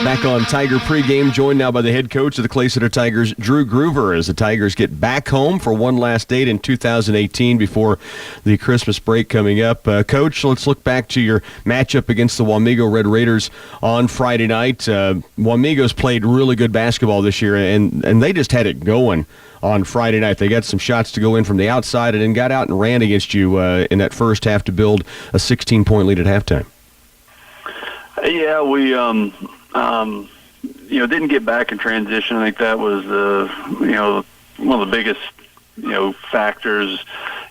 Back on Tiger pregame, joined now by the head coach of the Clay Center Tigers, Drew Groover, as the Tigers get back home for one last date in 2018 before the Christmas break coming up. Coach, let's look back to your matchup against the Wamego Red Raiders on Friday night. Wamego's played really good basketball this year, and they just had it going on Friday night. They got some shots to go in from the outside and then got out and ran against you in that first half to build a 16-point lead at halftime. Yeah, we didn't get back in transition. I think that was one of the biggest factors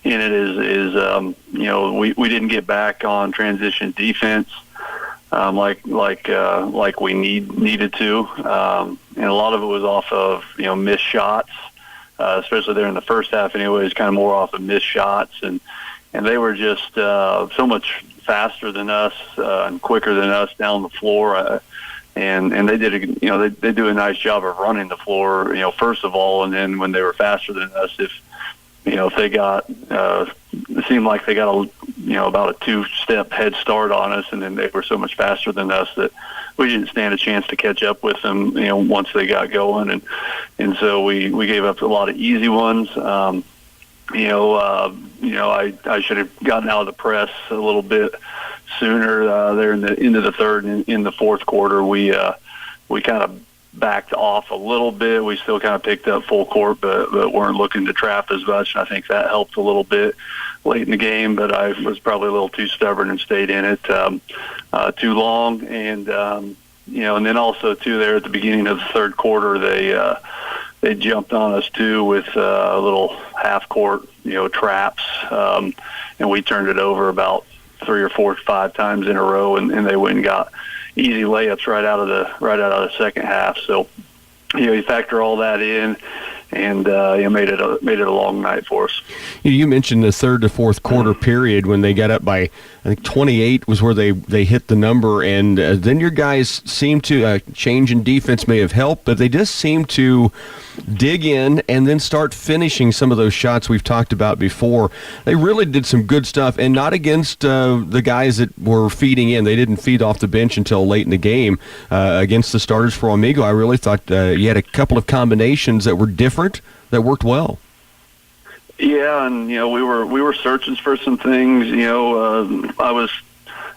in it is we didn't get back on transition defense like we needed to, and a lot of it was off of missed shots, especially there in the first half. Anyways, kind of more off of missed shots, and they were just so much faster than us and quicker than us down the floor. And they did they do a nice job of running the floor, first of all, and then when they were faster than us, if they got it seemed like they got about a 2-step head start on us, and then they were so much faster than us that we didn't stand a chance to catch up with them once they got going, and so we gave up a lot of easy ones. I should have gotten out of the press a little bit sooner there in the end of the third and in the fourth quarter. We kind of backed off a little bit. We still kind of picked up full court, but weren't looking to trap as much. And I think that helped a little bit late in the game, but I was probably a little too stubborn and stayed in it too long. And and then also too there at the beginning of the third quarter, they jumped on us too with a little half court traps, and we turned it over about 3 or 4 or 5 times in a row, and they went and got easy layups right out of the second half. So you factor all that in, and made it a long night for us. You mentioned the third to fourth quarter period when they got up by, I think 28 was where they hit the number, and then your guys seemed to change in defense may have helped, but they just seemed to dig in and then start finishing some of those shots we've talked about before. They really did some good stuff, and not against the guys that were feeding in. They didn't feed off the bench until late in the game against the starters for Wamego. I really thought you had a couple of combinations that were different that worked well. Yeah, and we were searching for some things. I was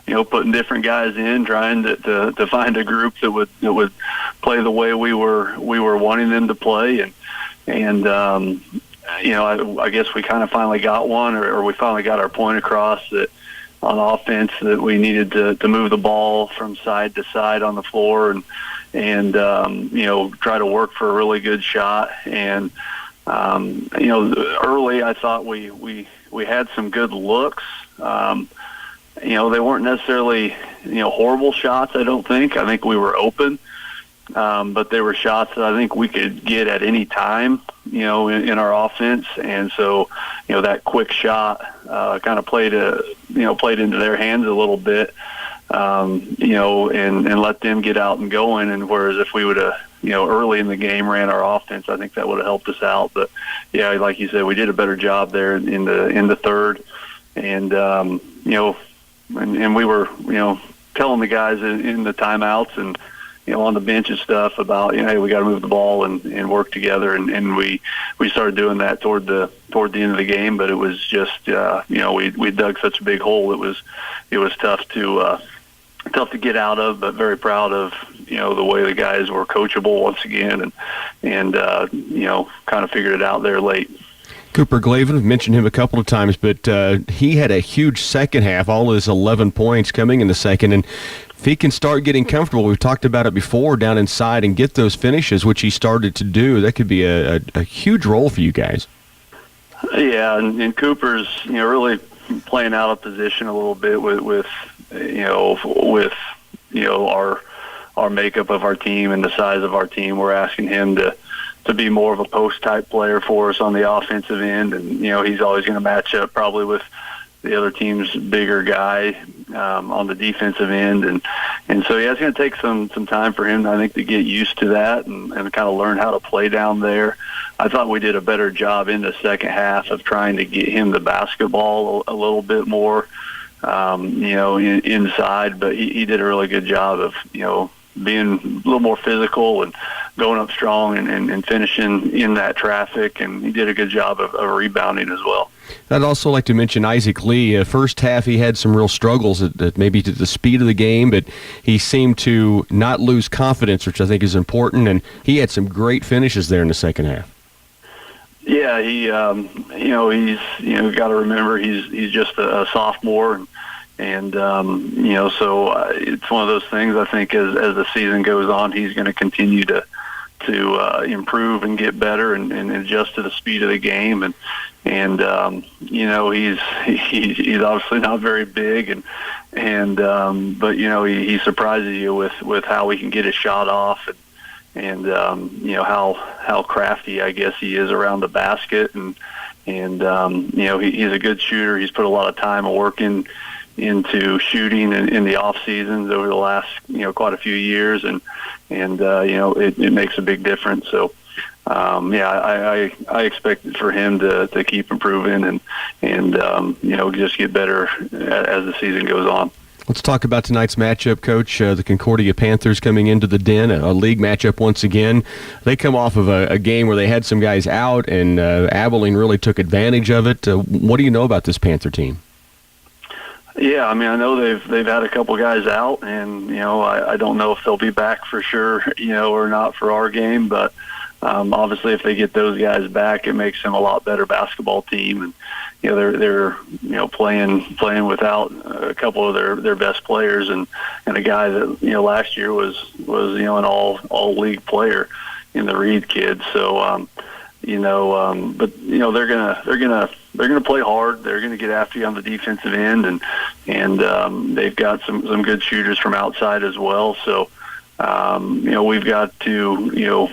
putting different guys in, trying to find a group that would play the way we were wanting them to play, and I guess we kind of finally got one, or we finally got our point across that on offense that we needed to move the ball from side to side on the floor and try to work for a really good shot. And early I thought we had some good looks. They weren't necessarily, horrible shots, I don't think. I think we were open, but they were shots that I think we could get at any time, in our offense. And so, that quick shot kind of played into their hands a little bit, and let them get out and going. And whereas if we would have, early in the game ran our offense, I think that would have helped us out. But, yeah, like you said, we did a better job there in the third. And, and we were, telling the guys in the timeouts and, on the bench and stuff about, hey, we got to move the ball and work together. And we started doing that toward the end of the game. But it was just, we dug such a big hole. It was tough to get out of, but very proud of, the way the guys were coachable once again and kind of figured it out there late. Cooper Glavin, I've mentioned him a couple of times, but he had a huge second half, all his 11 points coming in the second. And if he can start getting comfortable, we've talked about it before, down inside and get those finishes, which he started to do, that could be a huge role for you guys. Yeah, and Cooper's, really playing out of position a little bit with our makeup of our team and the size of our team. We're asking him to be more of a post-type player for us on the offensive end. And, he's always going to match up probably with the other team's bigger guy on the defensive end. And so, yeah, it's going to take some time for him, I think, to get used to that and kind of learn how to play down there. I thought we did a better job in the second half of trying to get him the basketball a little bit more, inside. But he did a really good job of, being a little more physical and going up strong and finishing in that traffic. And he did a good job of rebounding as well. I'd also like to mention Isaac Lee. First half, he had some real struggles at maybe to the speed of the game, but he seemed to not lose confidence, which I think is important, and he had some great finishes there in the second half. Yeah, he's got to remember he's just a sophomore, and so it's one of those things. I think as the season goes on, he's going to continue to improve and get better and adjust to the speed of the game, and he's obviously not very big, but he surprises you with how he can get his shot off, and how crafty I guess he is around the basket, and he's a good shooter. He's put a lot of time and work into shooting in the off seasons over the last quite a few years, and it makes a big difference. So I expect for him to keep improving and just get better as the season goes on. Let's talk about tonight's matchup, Coach. The Concordia Panthers coming into the Den, a league matchup once again. They come off of a game where they had some guys out, and Abilene really took advantage of it. What do you know about this Panther team? Yeah, I know they've had a couple guys out, and I don't know if they'll be back for sure, or not for our game, but obviously if they get those guys back, it makes them a lot better basketball team, and they're playing without a couple of their best players, and a guy that last year was an all league player in the Reed kids. So but they're gonna play hard. They're gonna get after you on the defensive end, and they've got some good shooters from outside as well. So we've got to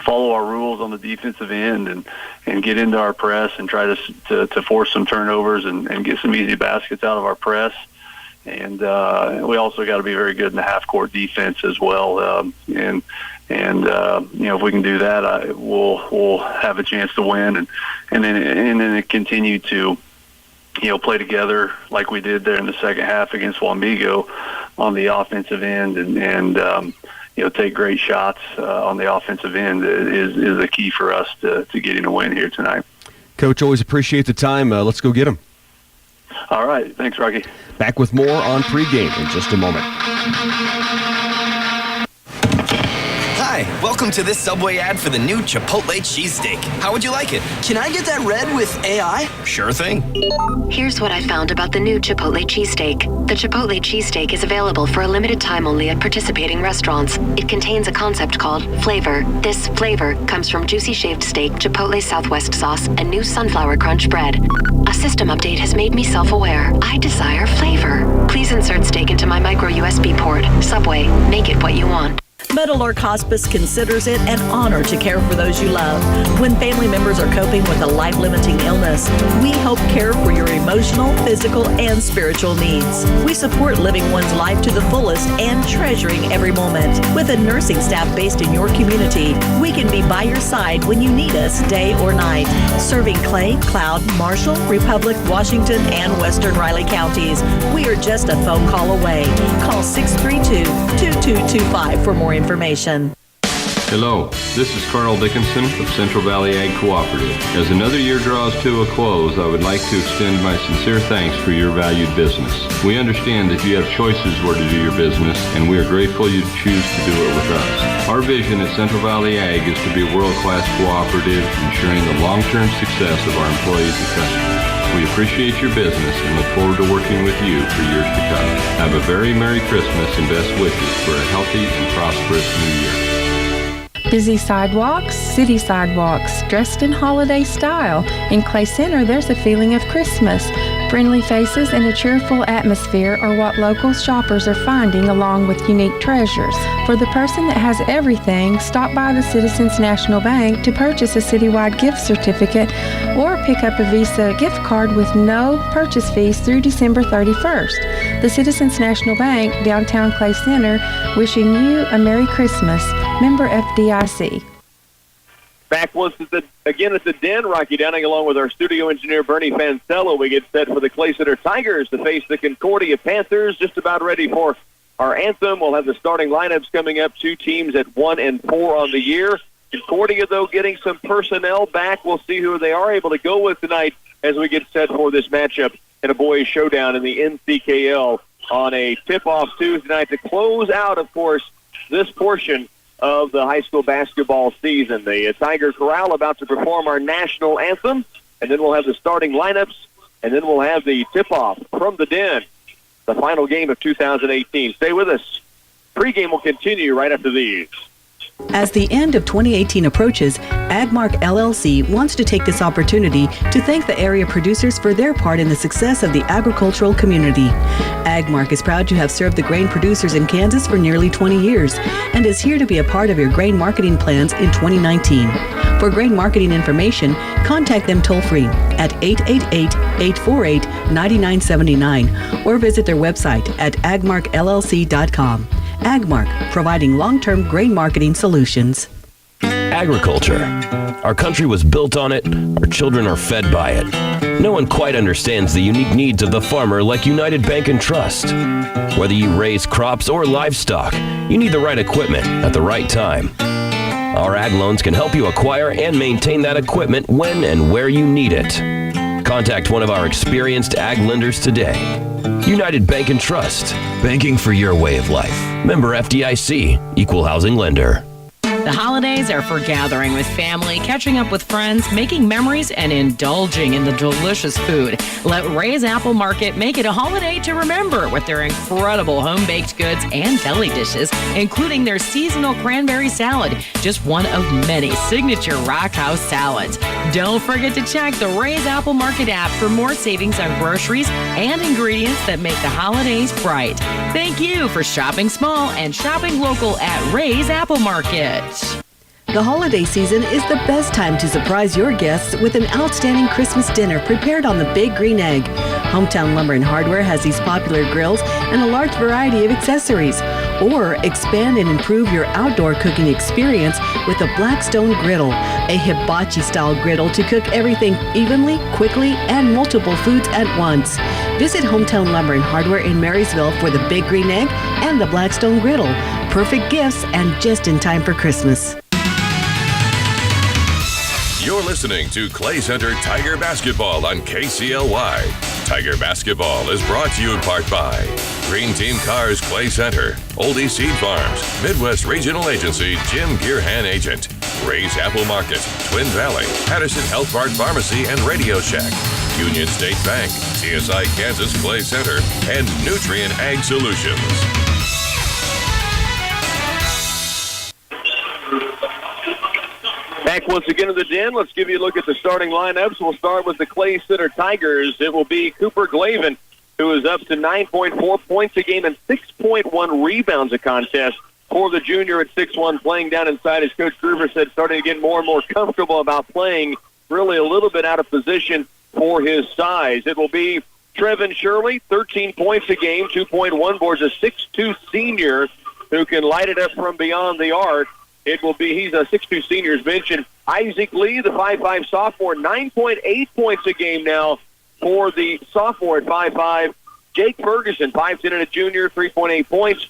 follow our rules on the defensive end and get into our press and try to force some turnovers and get some easy baskets out of our press. And we also got to be very good in the half-court defense as well. If we can do that, we'll have a chance to win, and then continue to play together like we did there in the second half against Wamego on the offensive end, and take great shots on the offensive end is the key for us to getting a win here tonight. Coach, always appreciate the time. Let's go get them. All right. Thanks, Rocky. Back with more on pregame in just a moment. Hi, welcome to this Subway ad for the new Chipotle cheesesteak. How would you like it? Can I get that red with AI? Sure thing. Here's what I found about the new Chipotle cheesesteak. The Chipotle cheesesteak is available for a limited time only at participating restaurants. It contains a concept called flavor. This flavor comes from juicy shaved steak, Chipotle Southwest sauce, and new sunflower crunch bread. A system update has made me self-aware. I desire flavor. Please insert steak into my micro USB port. Subway, make it what you want. Meadowlark Hospice considers it an honor to care for those you love. When family members are coping with a life-limiting illness, we help care for your emotional, physical, and spiritual needs. We support living one's life to the fullest and treasuring every moment. With a nursing staff based in your community, we can be by your side when you need us day or night. Serving Clay, Cloud, Marshall, Republic, Washington, and Western Riley counties, we are just a phone call away. Call 632-2225 for more information. Hello, this is Carl Dickinson of Central Valley Ag Cooperative. As another year draws to a close, I would like to extend my sincere thanks for your valued business. We understand that you have choices where to do your business, and we are grateful you choose to do it with us. Our vision at Central Valley Ag is to be a world-class cooperative, ensuring the long-term success of our employees and customers. We appreciate your business and look forward to working with you for years to come. Have a very Merry Christmas and best wishes for a healthy and prosperous New Year. Busy sidewalks, city sidewalks, dressed in holiday style. In Clay Center, there's a feeling of Christmas. Friendly faces and a cheerful atmosphere are what local shoppers are finding, along with unique treasures. For the person that has everything, stop by the Citizens National Bank to purchase a citywide gift certificate or pick up a Visa gift card with no purchase fees through December 31st. The Citizens National Bank, downtown Clay Center, wishing you a Merry Christmas. Member FDIC. Back once again at the Den, Rocky Downing along with our studio engineer Bernie Fancello. We get set for the Clay Center Tigers to face the Concordia Panthers, just about ready for our anthem. We'll have the starting lineups coming up, 2 teams at 1 and 4 on the year. Concordia, though, getting some personnel back. We'll see who they are able to go with tonight as we get set for this matchup in a boys' showdown in the NCKL on a tip-off Tuesday night to close out, of course, this portion of the high school basketball season. The Tiger Corral about to perform our national anthem, and then we'll have the starting lineups, and then we'll have the tip-off from the Den, the final game of 2018. Stay with us. Pre-game will continue right after these. As the end of 2018 approaches, Agmark LLC wants to take this opportunity to thank the area producers for their part in the success of the agricultural community. Agmark is proud to have served the grain producers in Kansas for nearly 20 years and is here to be a part of your grain marketing plans in 2019. For grain marketing information, contact them toll-free at 888-848-9979 or visit their website at agmarkllc.com. Agmark, providing long-term grain marketing solutions. Agriculture. Our country was built on it. Our children are fed by it. No one quite understands the unique needs of the farmer like United Bank and Trust. Whether you raise crops or livestock, you need the right equipment at the right time. Our ag loans can help you acquire and maintain that equipment when and where you need it. Contact one of our experienced ag lenders today. United Bank and Trust. Banking for your way of life. Member FDIC. Equal housing lender. The holidays are for gathering with family, catching up with friends, making memories, and indulging in the delicious food. Let Ray's Apple Market make it a holiday to remember with their incredible home-baked goods and deli dishes, including their seasonal cranberry salad, just one of many signature Rock House salads. Don't forget to check the Ray's Apple Market app for more savings on groceries and ingredients that make the holidays bright. Thank you for shopping small and shopping local at Ray's Apple Market. The holiday season is the best time to surprise your guests with an outstanding Christmas dinner prepared on the Big Green Egg. Hometown Lumber and Hardware has these popular grills and a large variety of accessories. Or expand and improve your outdoor cooking experience with a Blackstone Griddle, a hibachi-style griddle to cook everything evenly, quickly, and multiple foods at once. Visit Hometown Lumber and Hardware in Marysville for the Big Green Egg and the Blackstone Griddle. Perfect gifts and just in time for Christmas. You're listening to Clay Center Tiger Basketball on KCLY. Tiger Basketball is brought to you in part by Green Team Cars Clay Center, Oldie Seed Farms, Midwest Regional Agency Jim Gearhan Agent, Ray's Apple Market, Twin Valley, Patterson Health Mart Pharmacy and Radio Shack, Union State Bank, CSI Kansas Clay Center, and Nutrient Ag Solutions. Back once again in the Den. Let's give you a look at the starting lineups. We'll start with the Clay Center Tigers. It will be Cooper Glavin, who is up to 9.4 points a game and 6.1 rebounds a contest for the junior at 6'1", playing down inside, as Coach Gruber said, starting to get more and more comfortable about playing really a little bit out of position for his size. It will be Trevin Shirley, 13 points a game, 2.1 boards, a 6'2 senior who can light it up from beyond the arc. It will be, he's a 6'2 seniors bench, and Isaac Lee, the 5'5 sophomore, 9.8 points a game now for the sophomore at 5'5. Jake Ferguson, 5'10 and a junior, 3.8 points,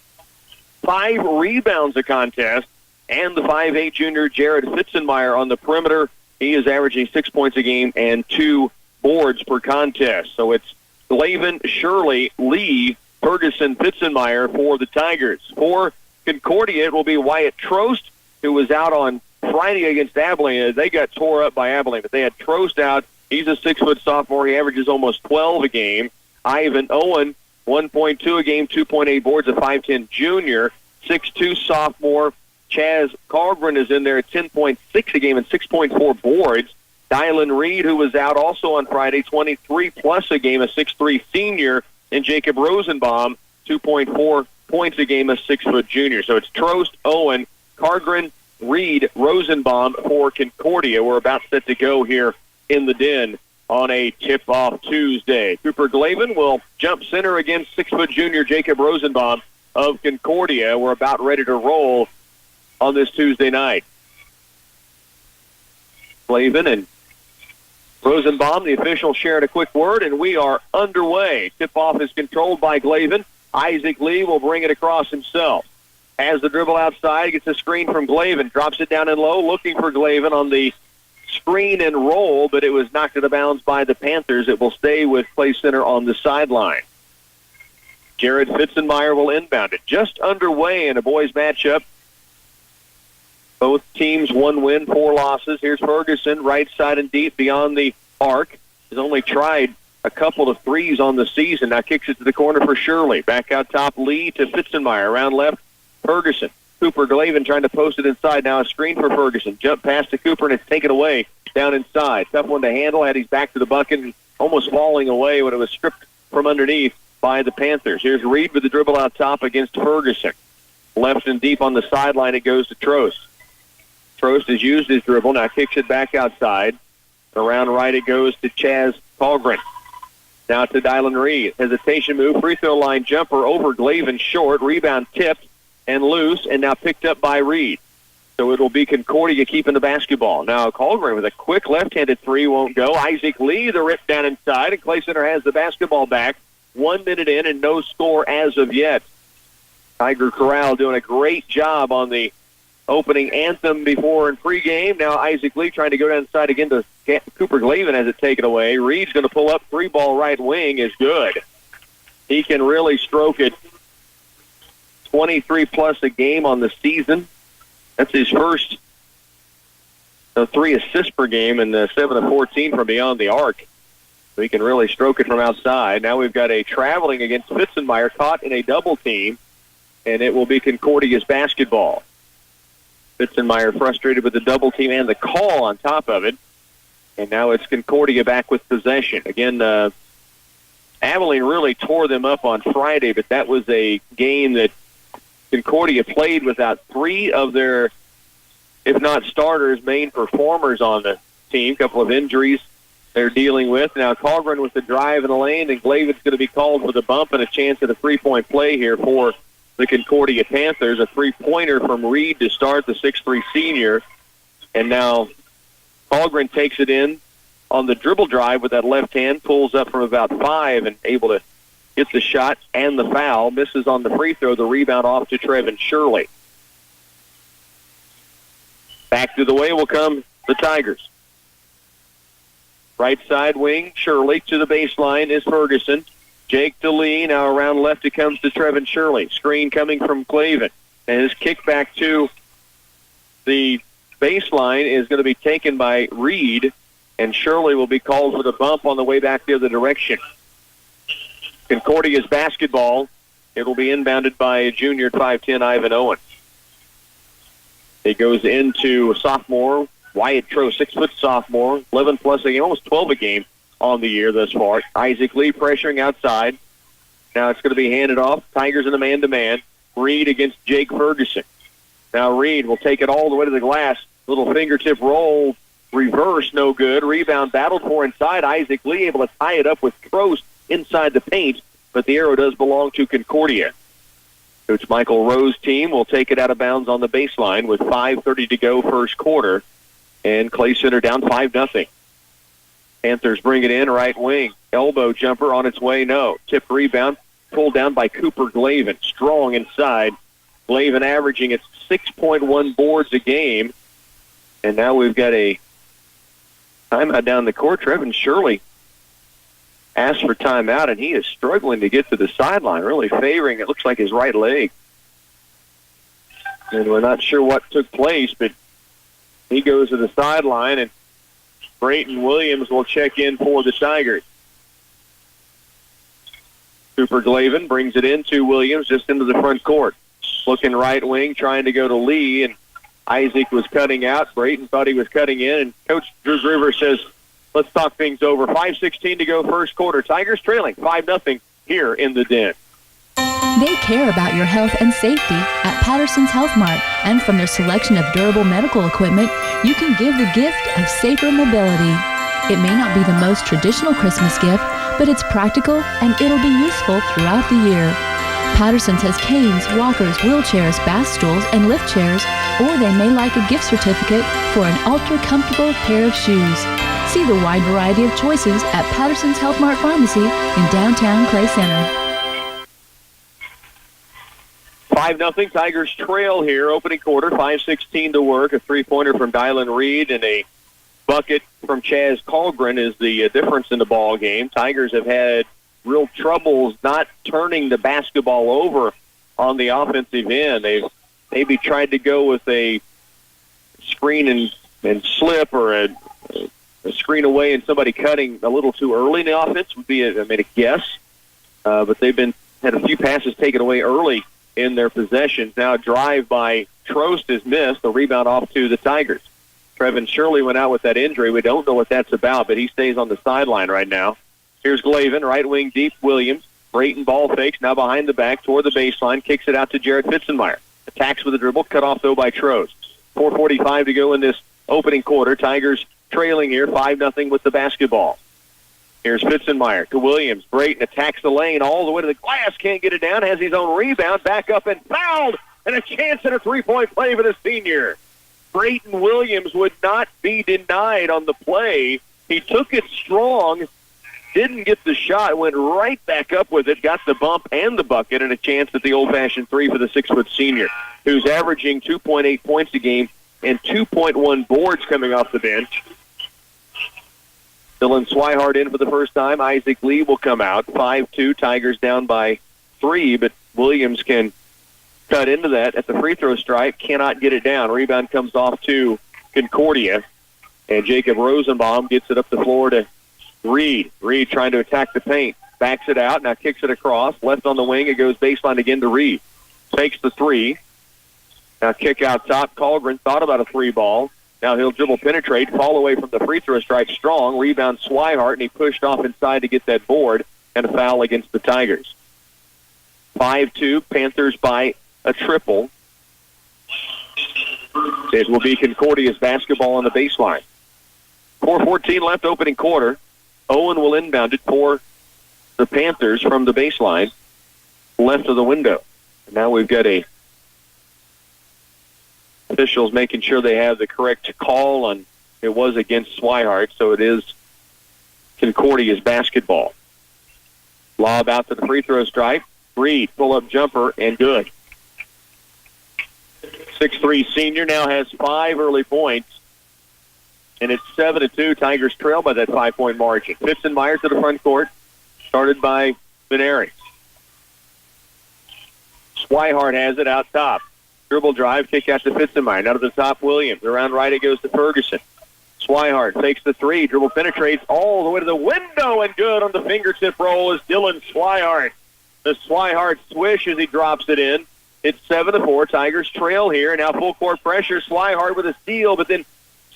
5 rebounds a contest, and the 5'8 junior Jared Fitzenmeyer on the perimeter. He is averaging 6 points a game and 2 boards per contest. So it's Glavin, Shirley, Lee, Ferguson, Fitzenmeyer for the Tigers. For Concordia, it will be Wyatt Trost, who was out on Friday against Abilene. They got tore up by Abilene, but they had Trost out. He's a 6-foot sophomore. He averages almost 12 a game. Ivan Owen, 1.2 a game, 2.8 boards, a 5'10 junior. 6'2 sophomore. Chaz Cargren is in there at 10.6 a game and 6.4 boards. Dylan Reed, who was out also on Friday, 23-plus a game, a 6'3 senior. And Jacob Rosenbaum, 2.4 points a game, a 6-foot junior. So it's Trost, Owen, Cargren, Reed, Rosenbaum for Concordia. We're about set to go here in the Den on a tip-off Tuesday. Cooper Glavin will jump center against 6-foot junior Jacob Rosenbaum of Concordia. We're about ready to roll on this Tuesday night. Glavin and Rosenbaum, the official, shared a quick word, and we are underway. Tip-off is controlled by Glavin. Isaac Lee will bring it across himself. Has the dribble outside, gets a screen from Glavin, drops it down in low, looking for Glavin on the screen and roll, but it was knocked out of bounds by the Panthers. It will stay with Clay Center on the sideline. Jared Fitzenmeyer will inbound it. Just underway in a boys matchup. Both teams 1 win, 4 losses. Here's Ferguson, right side and deep beyond the arc. Has only tried a couple of threes on the season. Now kicks it to the corner for Shirley. Back out top, Lee to Fitzenmeyer. Around left, Ferguson. Cooper Glavin trying to post it inside. Now a screen for Ferguson. Jump pass to Cooper, and it's taken away down inside. Tough one to handle. Had his back to the bucket and almost falling away when it was stripped from underneath by the Panthers. Here's Reed with the dribble out top against Ferguson. Left and deep on the sideline, it goes to Trost. Trost has used his dribble. Now kicks it back outside. Around right it goes to Chaz Colgren. Now to Dylan Reed. Hesitation move. Free throw line jumper over Glavin short. Rebound tipped and loose, and now picked up by Reed. So it'll be Concordia keeping the basketball. Now Colgren with a quick left-handed three won't go. Isaac Lee, the rip down inside, and Clay Center has the basketball back. 1 minute in and no score as of yet. Tiger Corral doing a great job on the opening anthem before and pregame. Now Isaac Lee trying to go down inside again to Cooper Glavin has it taken away. Reed's going to pull up. 3-ball right wing is good. He can really stroke it. 23-plus a game on the season. That's his first 3 assists per game and 7 of 14 from beyond the arc. So he can really stroke it from outside. Now we've got a traveling against Fitzenmeyer caught in a double team, and it will be Concordia's basketball. Fitzenmeyer frustrated with the double team and the call on top of it. And now it's Concordia back with possession. Again, Abilene really tore them up on Friday, but that was a game that Concordia played without 3 of their, if not starters, main performers on the team. A couple of injuries they're dealing with. Now Colgren with the drive in the lane, and Glavin's going to be called for the bump and a chance at a 3-point play here for the Concordia Panthers. A 3-pointer from Reed to start, the 6'3" senior. And now Colgren takes it in on the dribble drive with that left hand, pulls up from about 5 and able to get the shot and the foul. Misses on the free throw. The rebound off to Trevin Shirley. Back to the way will come the Tigers. Right side wing, Shirley to the baseline is Ferguson. Jake to Lee. Now around left it comes to Trevin Shirley. Screen coming from Glavin. And his kick back to the baseline is going to be taken by Reed, and Shirley will be called for the bump on the way back the other direction. Concordia's basketball. It will be inbounded by junior 5'10" Ivan Owen. It goes into sophomore Wyatt Troe, 6-foot sophomore, 11-plus a game, almost 12 a game on the year thus far. Isaac Lee pressuring outside. Now it's going to be handed off. Tigers in a man-to-man. Reed against Jake Ferguson. Now Reed will take it all the way to the glass. Little fingertip roll, reverse, no good. Rebound battled for inside. Isaac Lee able to tie it up with Trost inside the paint, but the arrow does belong to Concordia. Coach Michael Rowe's team will take it out of bounds on the baseline with 5:30 to go first quarter, and Clay Center down 5-0. Panthers bring it in, right wing. Elbow jumper on its way, no. Tip rebound, pulled down by Cooper Glavin. Strong inside. Glavin averaging at 6.1 boards a game. And now we've got a timeout down the court. Trevin Shirley asked for timeout, and he is struggling to get to the sideline, really favoring, it looks like, his right leg. And we're not sure what took place, but he goes to the sideline, and Brayton Williams will check in for the Tigers. Cooper Glavin brings it into Williams, just into the front court. Looking right wing, trying to go to Lee, and Isaac was cutting out. Brayton thought he was cutting in, and Coach Drew Gruber says, let's talk things over. 5:16 to go first quarter. Tigers trailing 5-0 here in the Den. They care about your health and safety at Patterson's Health Mart, and from their selection of durable medical equipment, you can give the gift of safer mobility. It may not be the most traditional Christmas gift, but it's practical and it'll be useful throughout the year. Patterson's has canes, walkers, wheelchairs, bath stools, and lift chairs, or they may like a gift certificate for an ultra-comfortable pair of shoes. See the wide variety of choices at Patterson's Health Mart Pharmacy in downtown Clay Center. 5-0 Tigers trail here, opening quarter, 5:16 to work. A three-pointer from Dylan Reed and a bucket from Chaz Colgren is the difference in the ball game. Tigers have had real troubles not turning the basketball over on the offensive end. They've maybe tried to go with a screen and slip or a screen away and somebody cutting a little too early in the offense would be a guess. But they've had a few passes taken away early in their possessions. Now a drive by Trost is missed. The rebound off to the Tigers. Trevin Shirley went out with that injury. We don't know what that's about, but he stays on the sideline right now. Here's Glavin, right wing deep, Williams. Brayton ball fakes, now behind the back, toward the baseline, kicks it out to Jared Fitzenmeyer. Attacks with a dribble, cut off, though, by Trost. 4:45 to go in this opening quarter. Tigers trailing here, 5-0 with the basketball. Here's Fitzenmeyer to Williams. Brayton attacks the lane all the way to the glass, can't get it down, has his own rebound, back up and fouled, and a chance at a three-point play for the senior. Brayton Williams would not be denied on the play. He took it strong, didn't get the shot, went right back up with it, got the bump and the bucket, and a chance at the old-fashioned three for the 6-foot senior, who's averaging 2.8 points a game and 2.1 boards coming off the bench. Dylan Swihart in for the first time. Isaac Lee will come out. 5-2, Tigers down by 3, but Williams can cut into that at the free throw stripe, cannot get it down. Rebound comes off to Concordia, and Jacob Rosenbaum gets it up the floor to Reed. Reed trying to attack the paint. Backs it out, now kicks it across. Left on the wing, it goes baseline again to Reed. Takes the three. Now kick out top. Colgren thought about a three ball. Now he'll dribble penetrate, fall away from the free throw stripe strong. Rebound Swihart, and he pushed off inside to get that board, and a foul against the Tigers. 5-2, Panthers by a triple. It will be Concordia's basketball on the baseline. 4:14 left, opening quarter. Owen will inbound it for the Panthers from the baseline, left of the window. And now we've got officials making sure they have the correct call on it was against Swihart, so it is Concordia's basketball. Lob out to the free throw stripe. Reed, pull-up jumper, and good. 6'3" senior now has 5 early points, and it's 7-2. Tigers trail by that 5-point margin. Fitzenmeyer to the front court, started by Veneri. Swihart has it out top. Dribble drive, kick out to Fitzenmeyer. Now to the top, Williams. Around right, it goes to Ferguson. Swihart takes the three, dribble penetrates all the way to the window, and good on the fingertip roll is Dylan Swihart. The Swihart swish as he drops it in. It's 7-4. Tigers trail here. Now full court pressure. Swihart with a steal, but then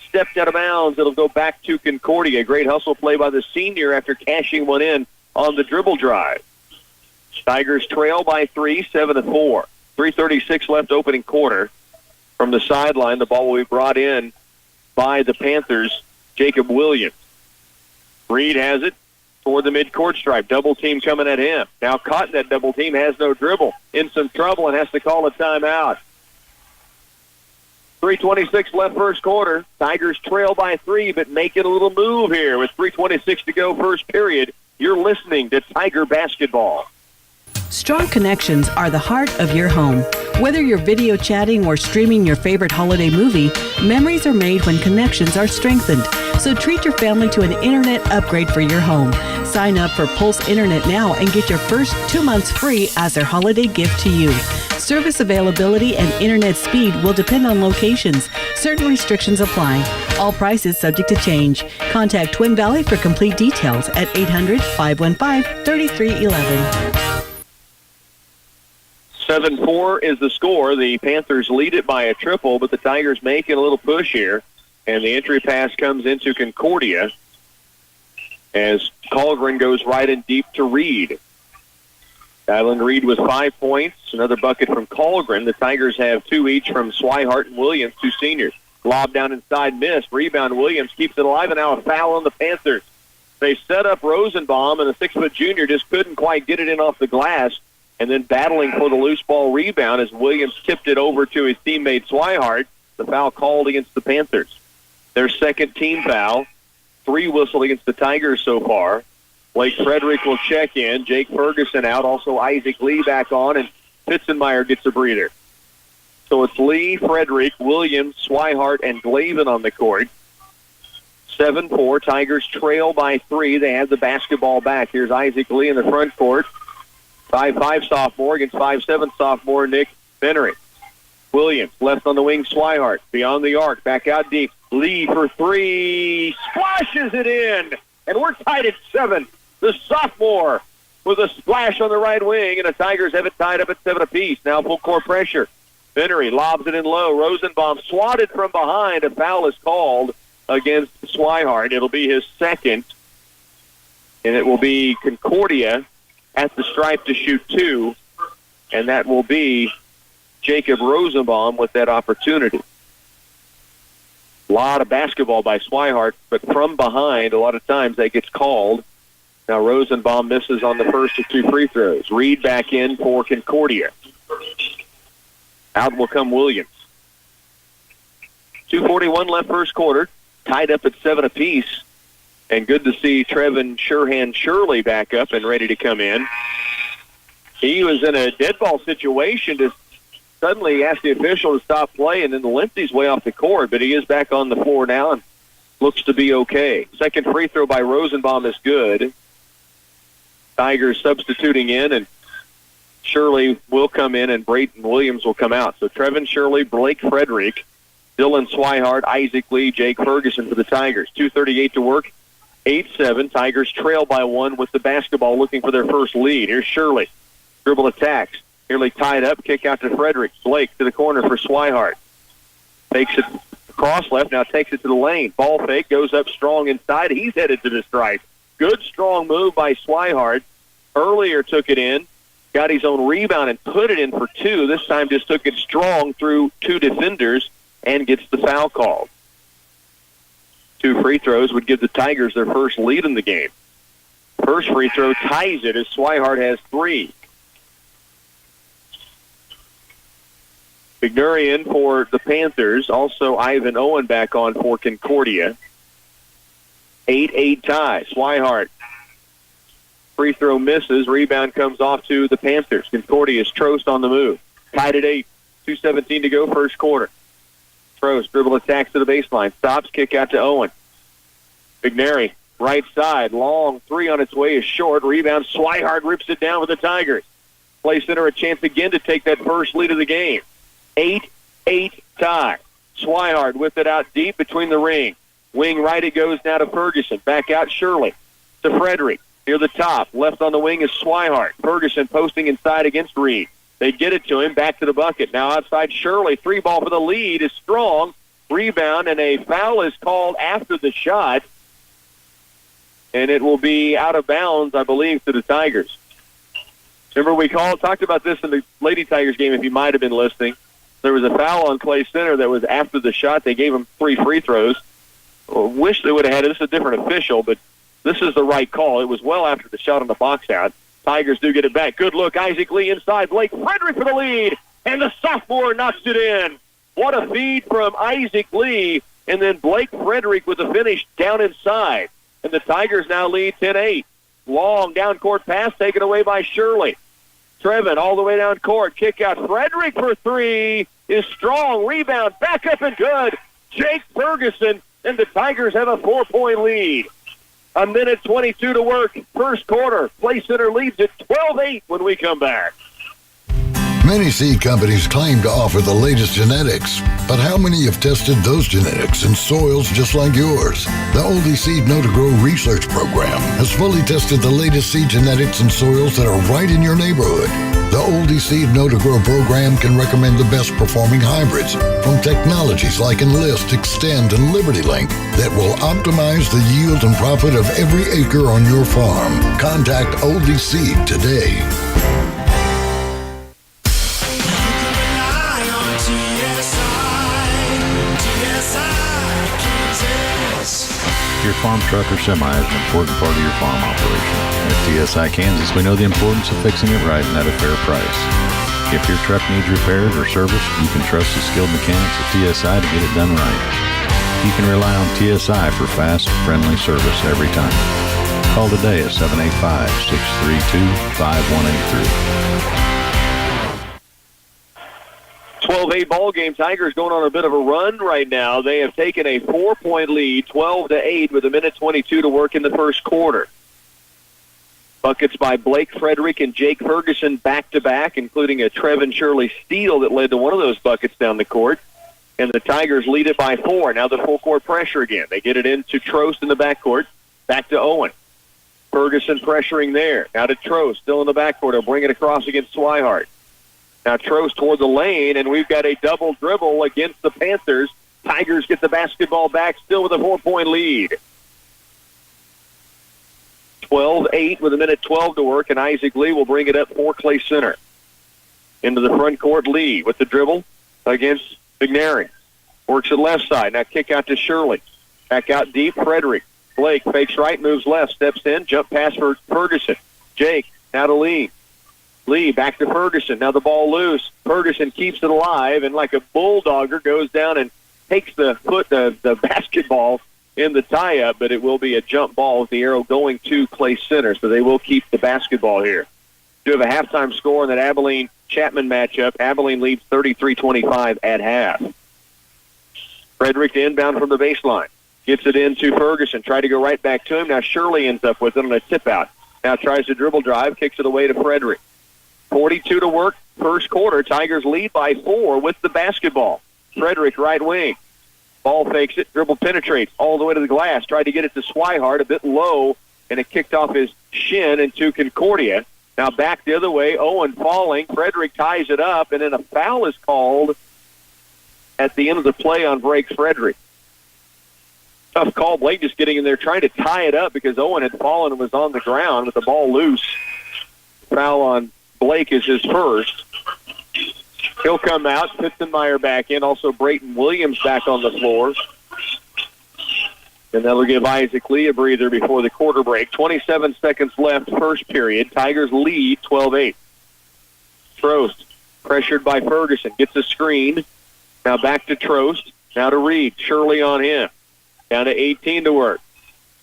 stepped out of bounds. It'll go back to Concordia. Great hustle play by the senior after cashing one in on the dribble drive. Tigers trail by 3, 7-4. 3:36 left, opening quarter. From the sideline, the ball will be brought in by the Panthers, Jacob Williams. Reed has it toward the midcourt stripe. Double team coming at him. Now caught in that double team, has no dribble. In some trouble and has to call a timeout. 3:26 left, first quarter. Tigers trail by 3, but making a little move here with 3:26 to go, first period. You're listening to Tiger Basketball. Strong connections are the heart of your home. Whether you're video chatting or streaming your favorite holiday movie, memories are made when connections are strengthened. So treat your family to an internet upgrade for your home. Sign up for Pulse Internet now and get your first 2 months free as their holiday gift to you. Service availability and internet speed will depend on locations. Certain restrictions apply. All prices subject to change. Contact Twin Valley for complete details at 800-515-3311. 7-4 is the score. The Panthers lead it by a triple, but the Tigers making a little push here. And the entry pass comes into Concordia as Colgren goes right and deep to Reed. Dylan Reed with 5 points. Another bucket from Colgren. The Tigers have 2 each from Swihart and Williams, 2 seniors. Lob down inside, missed. Rebound, Williams keeps it alive, and now a foul on the Panthers. They set up Rosenbaum, and the 6-foot junior just couldn't quite get it in off the glass. And then battling for the loose ball rebound as Williams tipped it over to his teammate Swihart. The foul called against the Panthers. Their second team foul. 3 whistled against the Tigers so far. Blake Frederick will check in. Jake Ferguson out. Also Isaac Lee back on. And Pitzenmeyer gets a breather. So it's Lee, Frederick, Williams, Swihart, and Glavin on the court. 7-4. Tigers trail by 3. They have the basketball back. Here's Isaac Lee in the front court. 5'5" sophomore against 5'7" sophomore Nick Bennery. Williams, left on the wing, Swihart. Beyond the arc, back out deep. Lee for 3. Splashes it in. And we're tied at 7. The sophomore with a splash on the right wing, and the Tigers have it tied up at 7 apiece. Now full court pressure. Bennery lobs it in low. Rosenbaum swatted from behind. A foul is called against Swihart. It'll be his second, and it will be Concordia at the stripe to shoot 2, and that will be Jacob Rosenbaum with that opportunity. A lot of basketball by Swihart, but from behind, a lot of times that gets called. Now Rosenbaum misses on the first of 2 free throws. Reed back in for Concordia. Out will come Williams. 2:41 left first quarter. Tied up at 7 apiece. And good to see Trevin Sherhan Shirley back up and ready to come in. He was in a dead ball situation to suddenly ask the official to stop play, and then limped his way off the court, but he is back on the floor now and looks to be okay. Second free throw by Rosenbaum is good. Tigers substituting in, and Shirley will come in, and Brayton Williams will come out. So Trevin Shirley, Blake Frederick, Dylan Swihart, Isaac Lee, Jake Ferguson for the Tigers. 2:38 to work. 8-7. Tigers trail by 1 with the basketball, looking for their first lead. Here's Shirley. Dribble attacks. Nearly tied up. Kick out to Frederick. Blake to the corner for Swihart. Takes it across left. Now takes it to the lane. Ball fake. Goes up strong inside. He's headed to the stripe. Good strong move by Swihart. Earlier took it in. Got his own rebound and put it in for 2. This time just took it strong through 2 defenders and gets the foul called. 2 free throws would give the Tigers their first lead in the game. First free throw ties it as Swihart has 3. McNury in for the Panthers. Also Ivan Owen back on for Concordia. 8-8 tie. Swihart. Free throw misses. Rebound comes off to the Panthers. Concordia's Trost on the move. Tied at 8. 2:17 to go first quarter. Trost dribble attacks to the baseline. Stops. Kick out to Owen. McNary. Right side. Long 3 on its way is short. Rebound. Swihart rips it down with the Tigers. Play center a chance again to take that first lead of the game. 8-8 tie. Swihart with it out deep between the ring. Wing right it goes now to Ferguson. Back out Shirley to Frederick. Near the top. Left on the wing is Swihart. Ferguson posting inside against Reed. They get it to him. Back to the bucket. Now outside Shirley. 3 ball for the lead is strong. Rebound, and a foul is called after the shot. And it will be out of bounds, I believe, to the Tigers. Remember, we talked about this in the Lady Tigers game, if you might have been listening. There was a foul on Clay Center that was after the shot. They gave him 3 free throws. Wish they would have had it. This is a different official, but this is the right call. It was well after the shot on the box out. Tigers do get it back. Good look. Isaac Lee inside. Blake Frederick for the lead, and the sophomore knocks it in. What a feed from Isaac Lee, and then Blake Frederick with the finish down inside. And the Tigers now lead 10-8. Long down court pass taken away by Shirley. Trevin all the way down court. Kick out. Frederick for 3 is strong. Rebound. Back up and good. Jake Ferguson, and the Tigers have a 4-point lead. 1:22 to work. First quarter. Play Center leads at 12-8 when we come back. Many seed companies claim to offer the latest genetics, but how many have tested those genetics in soils just like yours? The Oldie Seed Know to Grow research program has fully tested the latest seed genetics in soils that are right in your neighborhood. The Oldie Seed Know to Grow program can recommend the best performing hybrids from technologies like Enlist, Extend, and Liberty Link that will optimize the yield and profit of every acre on your farm. Contact Oldie Seed today. Your farm truck or semi is an important part of your farm operation. At TSI Kansas, we know the importance of fixing it right and at a fair price. If your truck needs repaired or serviced, you can trust the skilled mechanics at TSI to get it done right. You can rely on TSI for fast, friendly service every time. Call today at 12-8 ball game. Tigers going on a bit of a run right now. They have taken a 4-point lead, 12-8, with 1:22 to work in the first quarter. Buckets by Blake Frederick and Jake Ferguson back-to-back, including a Trevin Shirley steal that led to one of those buckets down the court. And the Tigers lead it by 4. Now the full-court pressure again. They get it into Trost in the backcourt. Back to Owen. Ferguson pressuring there. Now to Trost, still in the backcourt. He'll bring it across against Swihart. Now Trost toward the lane, and we've got a double dribble against the Panthers. Tigers get the basketball back, still with a 4-point lead. 12-8 with 1:12 to work, and Isaac Lee will bring it up for Clay Center. Into the front court, Lee with the dribble against McNary. Works it left side. Now kick out to Shirley. Back out deep, Frederick. Blake fakes right, moves left, steps in, jump pass for Ferguson. Jake, now to Lee. Lee back to Ferguson. Now the ball loose. Ferguson keeps it alive, and like a bulldogger goes down and takes the basketball in the tie-up, but it will be a jump ball with the arrow going to Clay Center, so they will keep the basketball here. Do have a halftime score in that Abilene-Chapman matchup. Abilene leads 33-25 at half. Frederick to inbound from the baseline. Gets it into Ferguson. Tried to go right back to him. Now Shirley ends up with it on a tip-out. Now tries to dribble drive. Kicks it away to Frederick. 42 to work. First quarter. Tigers lead by 4 with the basketball. Frederick, right wing. Ball fakes it. Dribble penetrates all the way to the glass. Tried to get it to Swihart a bit low, and it kicked off his shin into Concordia. Now back the other way. Owen falling. Frederick ties it up, and then a foul is called at the end of the play on Blake Frederick. Tough call. Blake just getting in there trying to tie it up because Owen had fallen and was on the ground with the ball loose. Foul on Blake is his first. He'll come out. Pitzenmeyer back in. Also Brayton Williams back on the floor. And that'll give Isaac Lee a breather before the quarter break. 27 seconds left, first period. Tigers lead 12-8. Trost, pressured by Ferguson, gets a screen. Now back to Trost. Now to Reed. Shirley on him. Down to 18 to work.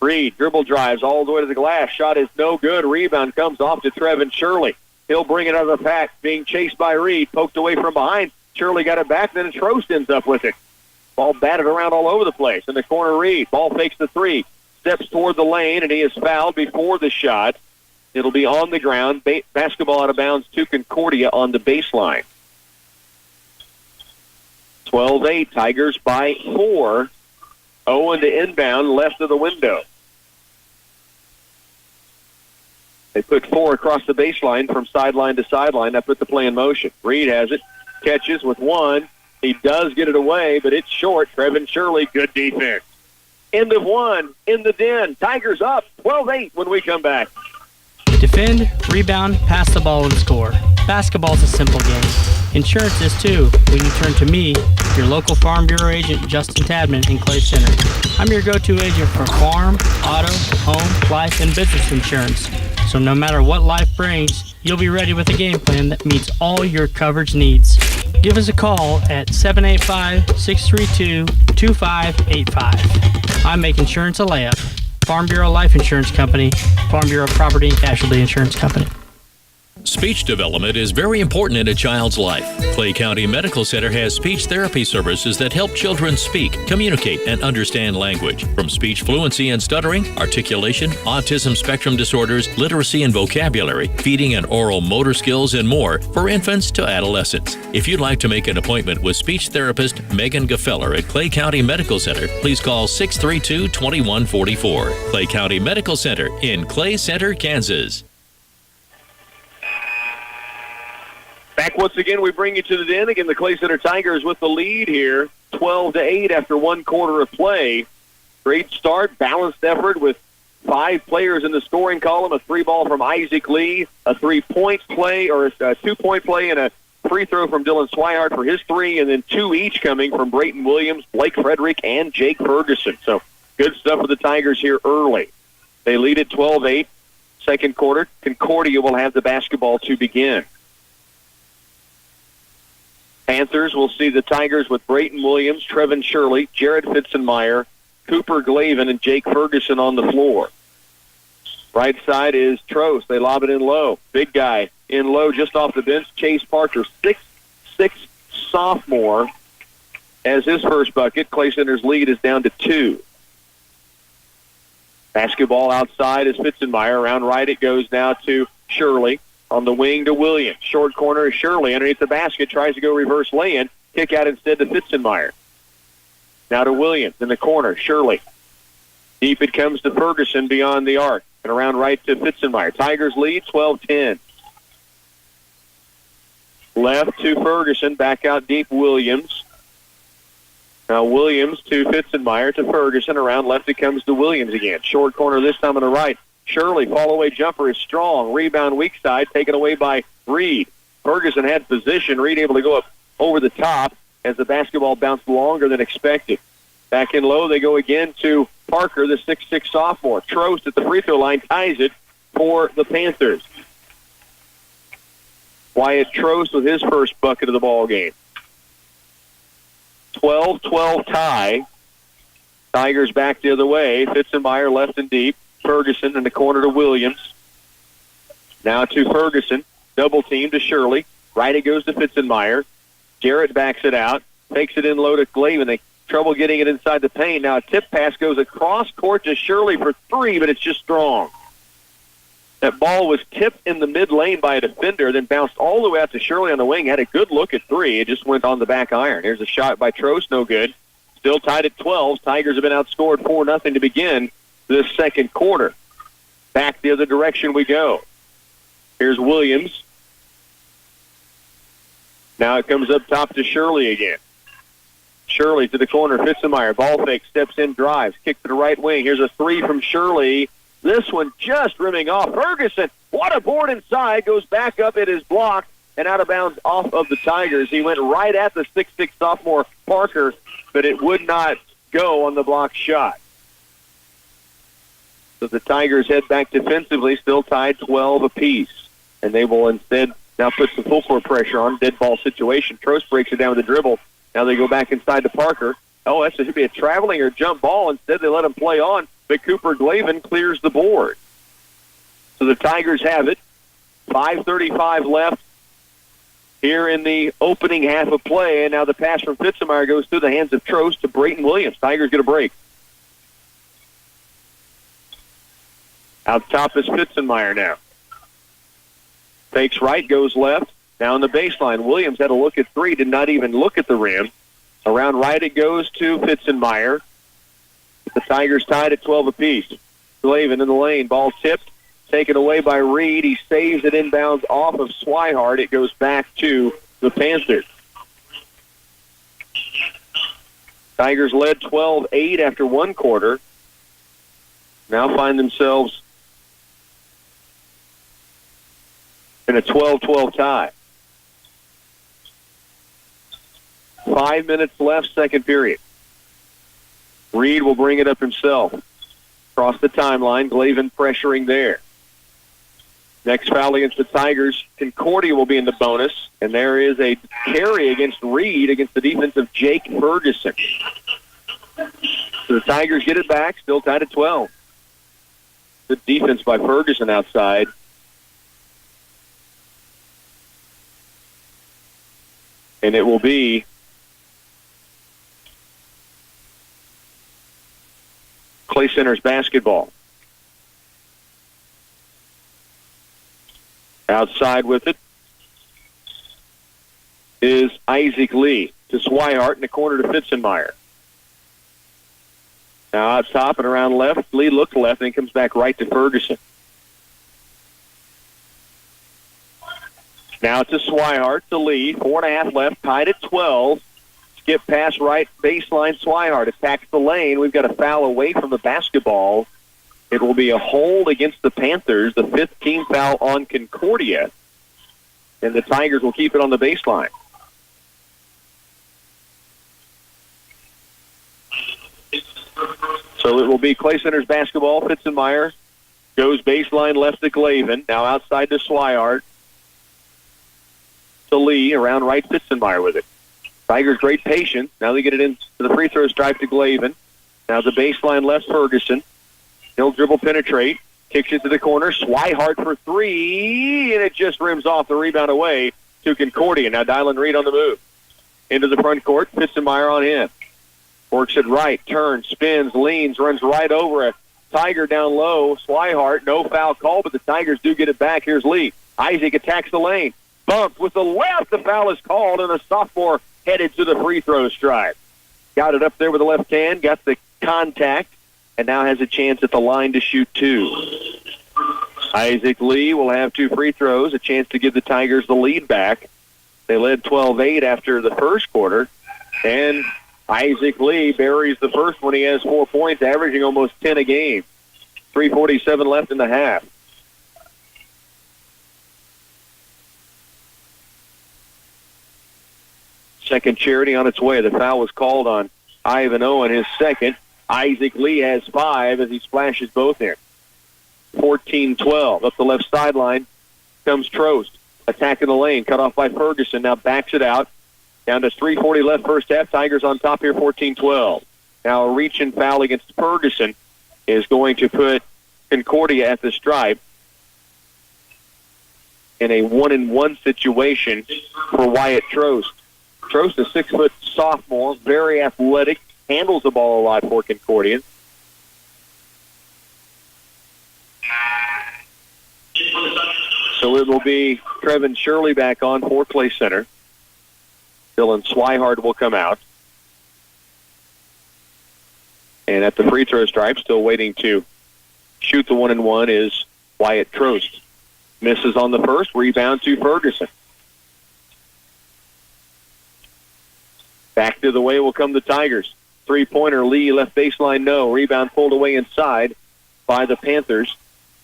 Reed, dribble drives all the way to the glass. Shot is no good. Rebound comes off to Trevin Shirley. He'll bring it out of the pack, being chased by Reed. Poked away from behind. Shirley got it back, then Trost ends up with it. Ball batted around all over the place. In the corner, Reed. Ball fakes the three. Steps toward the lane, and he is fouled before the shot. It'll be on the ground. Basketball out of bounds to Concordia on the baseline. 12-8. Tigers by 4. Owen to inbound, left of the window. They put 4 across the baseline from sideline to sideline. That put the play in motion. Reed has it. Catches with 1. He does get it away, but it's short. Trevin Shirley, good defense. End of 1 in the den. Tigers up 12-8 when we come back. Defend, rebound, pass the ball, and score. Basketball's a simple game. Insurance is too, when you turn to me, your local Farm Bureau agent, Justin Tadman in Clay Center. I'm your go-to agent for farm, auto, home, life, and business insurance. So no matter what life brings, you'll be ready with a game plan that meets all your coverage needs. Give us a call at 785-632-2585. I make insurance a layup. Farm Bureau Life Insurance Company, Farm Bureau Property and Casualty Insurance Company. Speech development is very important in a child's life. Clay County Medical Center has speech therapy services that help children speak, communicate, and understand language. From speech fluency and stuttering, articulation, autism spectrum disorders, literacy and vocabulary, feeding and oral motor skills, and more for infants to adolescents. If you'd like to make an appointment with speech therapist Megan Gefeller at Clay County Medical Center, please call 632-2144. Clay County Medical Center in Clay Center, Kansas. Back once again, we bring you to the den. Again, the Clay Center Tigers with the lead here, 12-8 after 1 quarter of play. Great start, balanced effort with 5 players in the scoring column, a 3-ball from Isaac Lee, a 3-point play, or a 2-point play, and a free throw from Dylan Swihart for his 3, and then 2 each coming from Brayton Williams, Blake Frederick, and Jake Ferguson. So good stuff for the Tigers here early. They lead at 12-8. Second quarter, Concordia will have the basketball to begin. Panthers will see the Tigers with Brayton Williams, Trevin Shirley, Jared Pitzenmeyer, Cooper Glavin, and Jake Ferguson on the floor. Right side is Trost. They lob it in low. Big guy in low just off the bench. Chase Parker, 6'6", sophomore, has his first bucket. Clay Center's lead is down to 2. Basketball outside is Fitzenmeyer. Around right it goes now to Shirley. On the wing to Williams. Short corner is Shirley. Underneath the basket, tries to go reverse lay-in. Kick out instead to Fitzenmeyer. Now to Williams in the corner. Shirley. Deep it comes to Ferguson beyond the arc. And around right to Fitzenmeyer. Tigers lead 12-10. Left to Ferguson. Back out deep Williams. Now Williams to Fitzenmeyer to Ferguson. Around left it comes to Williams again. Short corner this time on the right. Shirley, fall-away jumper is strong. Rebound weak side, taken away by Reed. Ferguson had position. Reed able to go up over the top as the basketball bounced longer than expected. Back in low, they go again to Parker, the 6'6 sophomore. Trost at the free throw line ties it for the Panthers. Wyatt Trost with his first bucket of the ball game. 12-12 tie. Tigers back the other way. Fitzenmeyer left and deep. Ferguson in the corner to Williams. Now to Ferguson. Double team to Shirley. Right it goes to Fitzenmeyer. Jarrett backs it out. Takes it in low to Glavin. They trouble getting it inside the paint. Now a tip pass goes across court to Shirley for 3, but it's just strong. That ball was tipped in the mid lane by a defender, then bounced all the way out to Shirley on the wing. Had a good look at 3. It just went on the back iron. Here's a shot by Trost, no good. Still tied at 12. Tigers have been outscored 4-0 to begin this second quarter. Back the other direction we go. Here's Williams. Now it comes up top to Shirley again. Shirley to the corner. Fitzenmeyer. Ball fake. Steps in. Drives. Kick to the right wing. Here's a 3 from Shirley. This one just rimming off. Ferguson. What a board inside. Goes back up. It is blocked and out of bounds off of the Tigers. He went right at the 6'6 sophomore Parker, but it would not go on the blocked shot. So the Tigers head back defensively, still tied 12 apiece. And they will instead now put some full court pressure on. Dead ball situation. Trost breaks it down with the dribble. Now they go back inside to Parker. Oh, that should be a traveling or jump ball. Instead, they let him play on, but Cooper Glavin clears the board. So the Tigers have it. 5:35 left here in the opening half of play. And now the pass from Fitzenmeyer goes through the hands of Trost to Brayton Williams. Tigers get a break. Out top is Fitzenmeyer now. Fakes right, goes left. Now on the baseline, Williams had a look at 3, did not even look at the rim. Around right it goes to Fitzenmeyer. The Tigers tied at 12 apiece. Glavin in the lane, ball tipped, taken away by Reed. He saves it inbounds off of Swihart. It goes back to the Panthers. Tigers led 12-8 after one quarter. Now find themselves in a 12-12 tie. 5 minutes left, second period. Reed will bring it up himself. Across the timeline, Glavin pressuring there. Next foul against the Tigers, Concordia will be in the bonus, and there is a carry against Reed against the defense of Jake Ferguson. So the Tigers get it back, still tied at 12. Good defense by Ferguson outside. And it will be Clay Center's basketball. Outside with it is Isaac Lee to Swihart in the corner to Fitzenmeyer. Now out top and around left. Lee looked left and comes back right to Ferguson. Now to Swihart to Lee. 4.5 left, tied at 12. Skip pass right baseline. Swihart attacks the lane. We've got a foul away from the basketball. It will be a hold against the Panthers, the 5th team foul on Concordia. And the Tigers will keep it on the baseline. So it will be Clay Center's basketball. Fitzenmeyer goes baseline left to Glavin. Now outside to Swihart. To Lee, around right Fitzenmeyer with it. Tigers great patience. Now they get it into the free throw stripe to Glavin. Now the baseline left Ferguson. He'll dribble penetrate. Kicks it to the corner. Swihart for 3, and it just rims off the rebound away to Concordia. Now Dylan Reed on the move. into the front court. Fitzenmeyer on him. Works it right, turns, spins, leans, runs right over it. Tiger down low. Swihart, no foul call, but the Tigers do get it back. Here's Lee. Isaac attacks the lane. Bumped with the left. The foul is called, and a sophomore headed to the free throw stripe. Got it up there with the left hand, got the contact, and now has a chance at the line to shoot two. Isaac Lee will have 2 free throws, a chance to give the Tigers the lead back. They led 12-8 after the first quarter, and Isaac Lee buries the first one. He has 4 points, averaging almost 10 a game. 3:47 left in the half. Second charity on its way. The foul was called on Ivan Owen, his second. Isaac Lee has 5 as he splashes both in. 14-12. Up the left sideline comes Trost. Attacking the lane. Cut off by Ferguson. Now backs it out. Down to 3:40 left first half. Tigers on top here, 14-12. Now a reach-in foul against Ferguson is going to put Concordia at the stripe in a 1-and-1 situation for Wyatt Trost. Trost, a 6-foot sophomore, very athletic, handles the ball a lot for Concordia. So it will be Trevin Shirley back on for Clay Center. Dylan Swihart will come out. And at the free throw stripe, still waiting to shoot the 1-and-1 is Wyatt Trost. Misses on the first, rebound to Ferguson. Back to the way will come the Tigers. Three-pointer, Lee, left baseline, no. Rebound pulled away inside by the Panthers,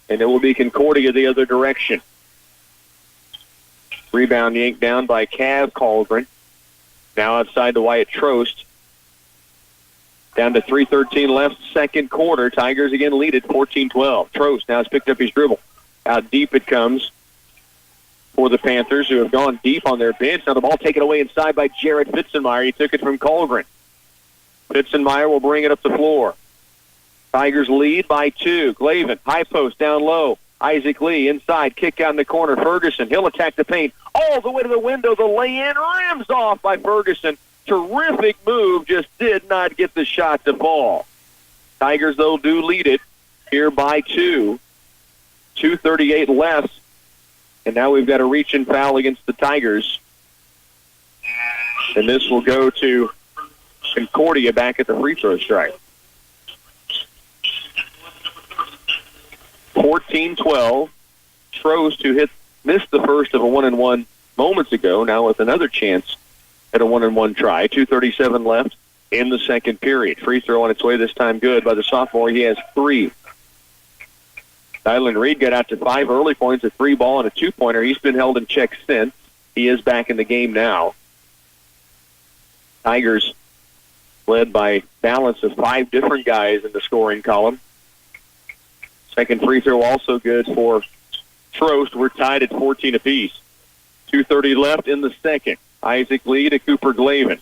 and it will be Concordia the other direction. Rebound yanked down by Cav Colgren. Now outside to Wyatt Trost. Down to 3:13 left, second quarter. Tigers again lead at 14-12. Trost now has picked up his dribble. Out deep it comes for the Panthers, who have gone deep on their bench. Now the ball taken away inside by Jarrett Fitzenmeyer. He took it from Colgren. Fitzenmeyer will bring it up the floor. Tigers lead by 2. Glavin, high post down low. Isaac Lee inside, kick out in the corner. Ferguson, he'll attack the paint all the way to the window. The lay-in rims off by Ferguson. Terrific move, just did not get the shot to fall. Tigers, though, do lead it here by 2. 2:38 left. And now we've got a reach-in foul against the Tigers. And this will go to Concordia back at the free throw stripe. 14-12. Trost, who missed the first of a 1-and-1 moments ago, now with another chance at a 1-and-1 try. 2:37 left in the second period. Free throw on its way, this time good by the sophomore. He has 3. Dylan Reed got out to 5 early points, a 3-ball and a 2-pointer. He's been held in check since. He is back in the game now. Tigers led by balance of 5 different guys in the scoring column. Second free throw also good for Trost. We're tied at 14 apiece. 2:30 left in the second. Isaac Lee to Cooper Glavin.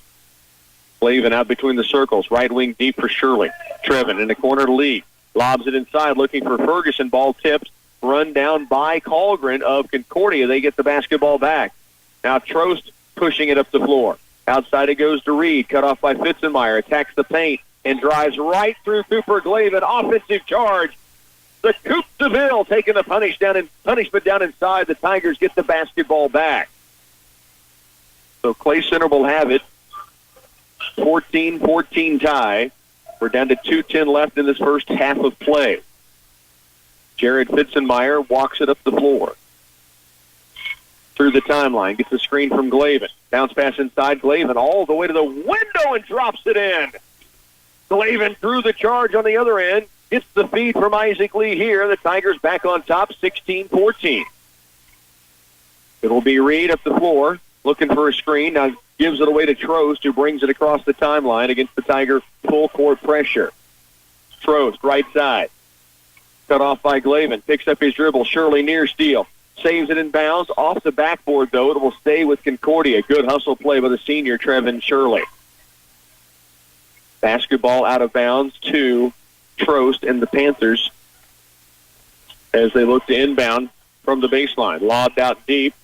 Glavin out between the circles. Right wing deep for Shirley. Trevin in the corner to Lee. Lobs it inside, looking for Ferguson. Ball tipped, run down by Colgren of Concordia. They get the basketball back. Now Trost pushing it up the floor. Outside it goes to Reed, cut off by Fitzenmeyer. Attacks the paint and drives right through Cooper Glavin. Offensive charge. The Coupe de Ville taking the punishment down inside. The Tigers get the basketball back. So Clay Center will have it. 14-14 tie. We're down to 2:10 left in this first half of play. Jared Fitzenmeyer walks it up the floor. Through the timeline, gets the screen from Glavin. Bounce pass inside, Glavin all the way to the window and drops it in. Glavin through the charge on the other end. Gets the feed from Isaac Lee here. The Tigers back on top, 16-14. It will be Reed up the floor, looking for a screen. Now gives it away to Trost, who brings it across the timeline against the Tiger full court pressure. Trost, right side. Cut off by Glavin. Picks up his dribble. Shirley near steal. Saves it in bounds. Off the backboard, though. It will stay with Concordia. Good hustle play by the senior, Trevin Shirley. Basketball out of bounds to Trost and the Panthers as they look to inbound from the baseline. Lobbed out deep.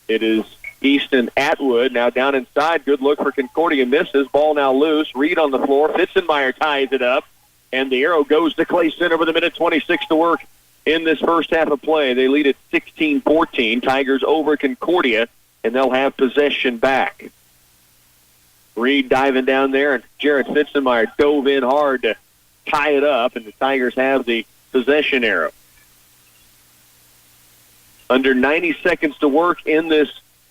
It is Easton Atwood now down inside. Good look for Concordia. Misses. Ball now loose. Reed on the floor. Fitzenmeyer ties it up. And the arrow goes to Clay Center with 1:26 to work in this first half of play. They lead at 16-14. Tigers over Concordia, and they'll have possession back. Reed diving down there, and Jared Fitzenmeyer dove in hard to tie it up, and the Tigers have the possession arrow. Under 90 seconds to work in this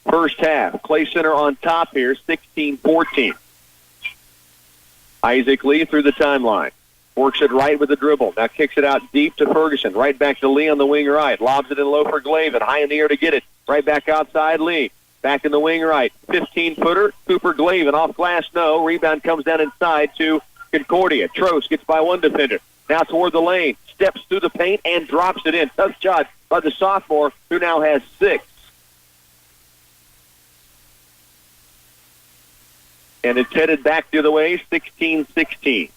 first half. Clay Center on top here, 16-14. Isaac Lee through the timeline. Works it right with the dribble. Now kicks it out deep to Ferguson. Right back to Lee on the wing right. Lobs it in low for Glavin. High in the air to get it. Right back outside Lee. Back in the wing right. 15-footer. Cooper Glavin off glass, no. Rebound comes down inside to Concordia. Trost gets by one defender. Now toward the lane. Steps through the paint and drops it in. Tough shot by the sophomore, who now has 6. And it's headed back the other way, 16-16.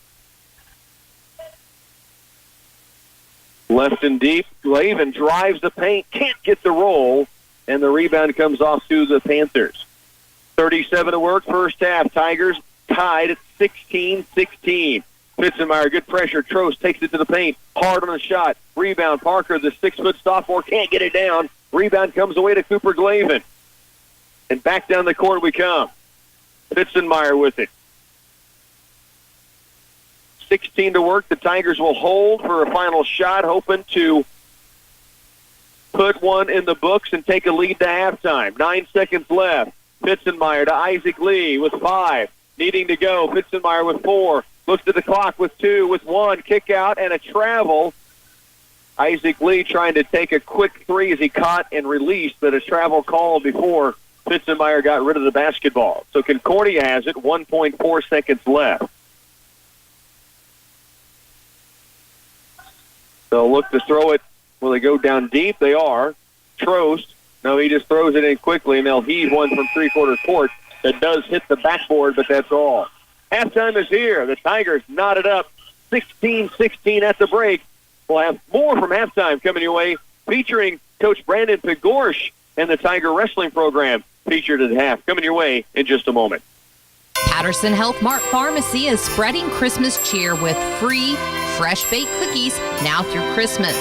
Left and deep. Glavin drives the paint, can't get the roll, and the rebound comes off to the Panthers. 37 to work, first half. Tigers tied at 16-16. Fitzenmeyer, good pressure. Trost takes it to the paint. Hard on the shot. Rebound. Parker, the 6-foot sophomore, can't get it down. Rebound comes away to Cooper Glavin. And back down the court we come. Fitzenmeyer with it. 16 to work. The Tigers will hold for a final shot, hoping to put one in the books and take a lead to halftime. 9 seconds left. Fitzenmeyer to Isaac Lee with 5. Needing to go. Fitzenmeyer with 4. Looks at the clock with 2, with 1. Kick out and a travel. Isaac Lee trying to take a quick 3 as he caught and released, but a travel called before Fitzenmeyer got rid of the basketball. So Concordia has it. 1.4 seconds left. They'll look to throw it. Will they go down deep? They are. Trost. No, he just throws it in quickly, and they'll heave one from three-quarter court that does hit the backboard, but that's all. Halftime is here. The Tigers knotted up 16-16 at the break. We'll have more from halftime coming your way, featuring Coach Brandon Pagorsh and the Tiger Wrestling Program featured at half. Coming your way in just a moment. Patterson Health Mart Pharmacy is spreading Christmas cheer with free fresh baked cookies now through Christmas.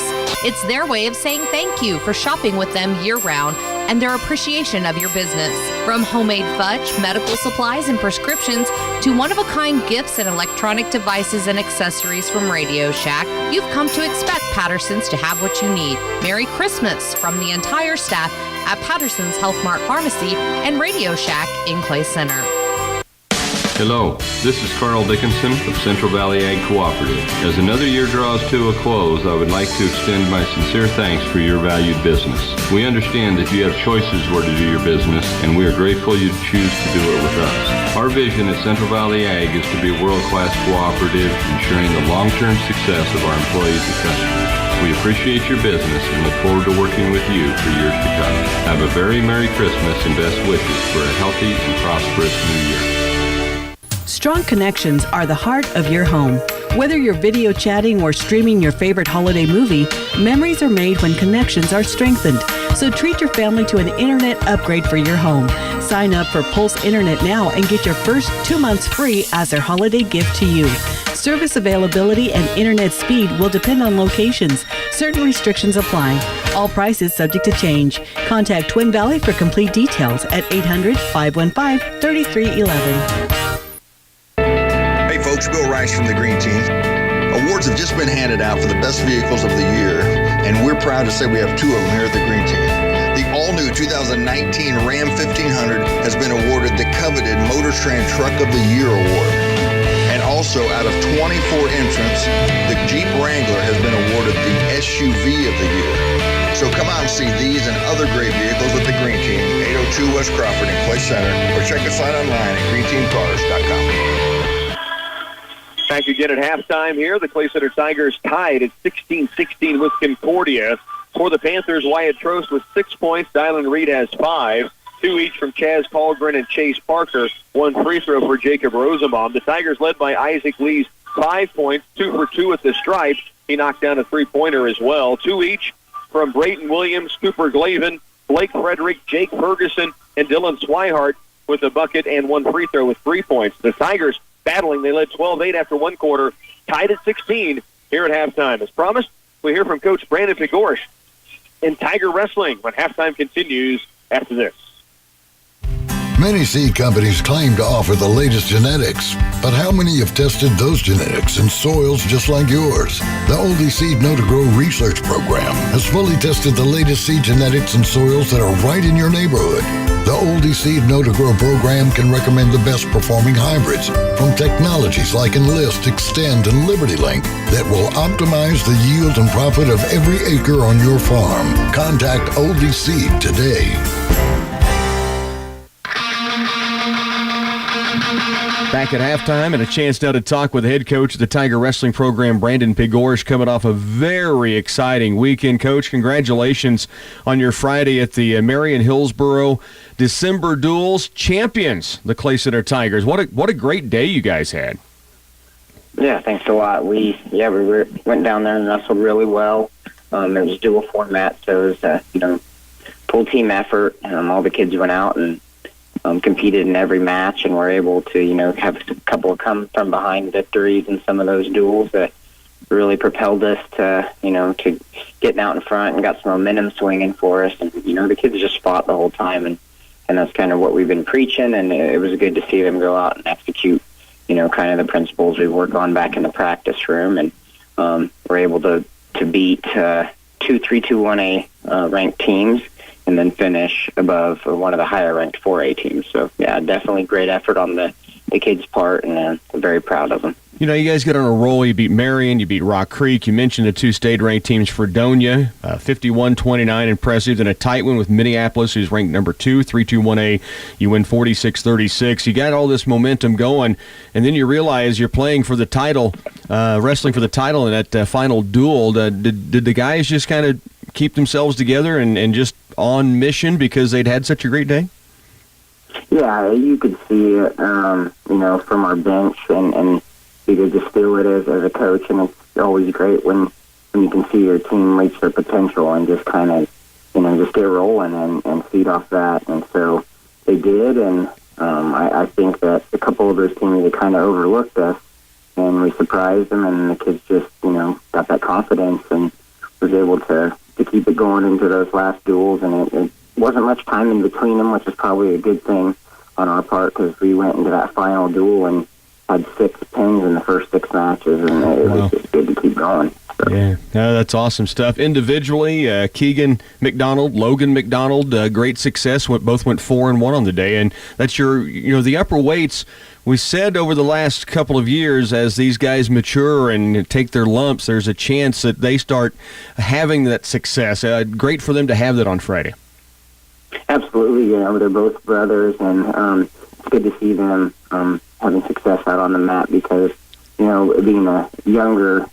It's their way of saying thank you for shopping with them year-round and their appreciation of your business. From homemade fudge, medical supplies, and prescriptions to one-of-a-kind gifts and electronic devices and accessories from Radio Shack, you've come to expect Patterson's to have what you need. Merry Christmas from the entire staff at Patterson's Health Mart Pharmacy and Radio Shack in Clay Center. Hello, this is Carl Dickinson of Central Valley Ag Cooperative. As another year draws to a close, I would like to extend my sincere thanks for your valued business. We understand that you have choices where to do your business, and we are grateful you choose to do it with us. Our vision at Central Valley Ag is to be a world-class cooperative, ensuring the long-term success of our employees and customers. We appreciate your business and look forward to working with you for years to come. Have a very Merry Christmas and best wishes for a healthy and prosperous New Year. Strong connections are the heart of your home. Whether you're video chatting or streaming your favorite holiday movie, memories are made when connections are strengthened. So treat your family to an internet upgrade for your home. Sign up for Pulse Internet now and get your first 2 months free as their holiday gift to you. Service availability and internet speed will depend on locations. Certain restrictions apply. All prices subject to change. Contact Twin Valley for complete details at 800-515-3311. Folks, Bill Rice from the Green Team. Awards have just been handed out for the best vehicles of the year, and we're proud to say we have 2 of them here at the Green Team. The all-new 2019 Ram 1500 has been awarded the coveted MotorTrend Truck of the Year award. And also, out of 24 entrants, the Jeep Wrangler has been awarded the SUV of the year. So come out and see these and other great vehicles at the Green Team, 802 West Crawford in Clay Center, or check us out online at greenteamcars.com. Back again at halftime here. The Clay Center Tigers tied at 16-16 with Concordia. For the Panthers, Wyatt Trost with 6 points. Dylan Reed has 5. 2 each from Chaz Colgren and Chase Parker. 1 free throw for Jacob Rosenbaum. The Tigers led by Isaac Lee's 5 points. 2 for 2 at the stripe. He knocked down a three-pointer as well. 2 each from Brayton Williams, Cooper Glavin, Blake Frederick, Jake Ferguson, and Dylan Swihart with a bucket and one free throw with 3 points. The Tigers battling. They led 12-8 after one quarter, tied at 16 here at halftime. As promised, we hear from Coach Brandon Pigorish in Tiger Wrestling when halftime continues after this. Many seed companies claim to offer the latest genetics, but how many have tested those genetics in soils just like yours? The Oldie Seed Know to Grow research program has fully tested the latest seed genetics in soils that are right in your neighborhood. The Oldie Seed Know to Grow program can recommend the best performing hybrids from technologies like Enlist, Extend, and LibertyLink that will optimize the yield and profit of every acre on your farm. Contact Oldie Seed today. Back at halftime, and a chance now to talk with the head coach of the Tiger Wrestling program, Brandon Pigorish, coming off a very exciting weekend. Coach, congratulations on your Friday at the Marion Hillsboro December Duels. Champions, the Clay Center Tigers. What a great day you guys had. Yeah, thanks a lot. We went down there and wrestled really well. It was dual format, so it was full team effort. All the kids went out and competed in every match, and were able to, have a couple of come from behind victories in some of those duels that really propelled us to, to getting out in front and got some momentum swinging for us. And, the kids just fought the whole time, and that's kind of what we've been preaching, and it was good to see them go out and execute, kind of the principles we work on back in the practice room. And we're able to beat 2 3-2-1A ranked teams, and then finish above one of the higher-ranked 4A teams. So, yeah, definitely great effort on the kids' part, and I'm very proud of them. You guys got on a roll. You beat Marion, you beat Rock Creek. You mentioned the two state-ranked teams, Fredonia, 51-29, impressive. Then a tight one with Minneapolis, who's ranked number 2, 3-2-1A. You win 46-36. You got all this momentum going, and then you realize you're playing for the title, wrestling for the title in that final duel. Did the guys just kind of keep themselves together and just on mission because they'd had such a great day? Yeah, you could see it, from our bench, and you could just feel it as a coach, and it's always great when you can see your team reach their potential and just kind of, just get rolling and feed off that. And so they did, and I think that a couple of those teams that kind of overlooked us, and we surprised them, and the kids just, got that confidence and was able to keep it going into those last duels, and it wasn't much time in between them, which is probably a good thing on our part, because we went into that final duel and had 6 pins in the first 6 matches, and it was just good to keep going. So. Yeah, that's awesome stuff. Individually, Keegan McDonald, Logan McDonald, great success. Both went 4-1 on the day, and that's the upper weights. We said over the last couple of years, as these guys mature and take their lumps, there's a chance that they start having that success. Great for them to have that on Friday. Absolutely, they're both brothers, and it's good to see them having success out on the mat, because, being a younger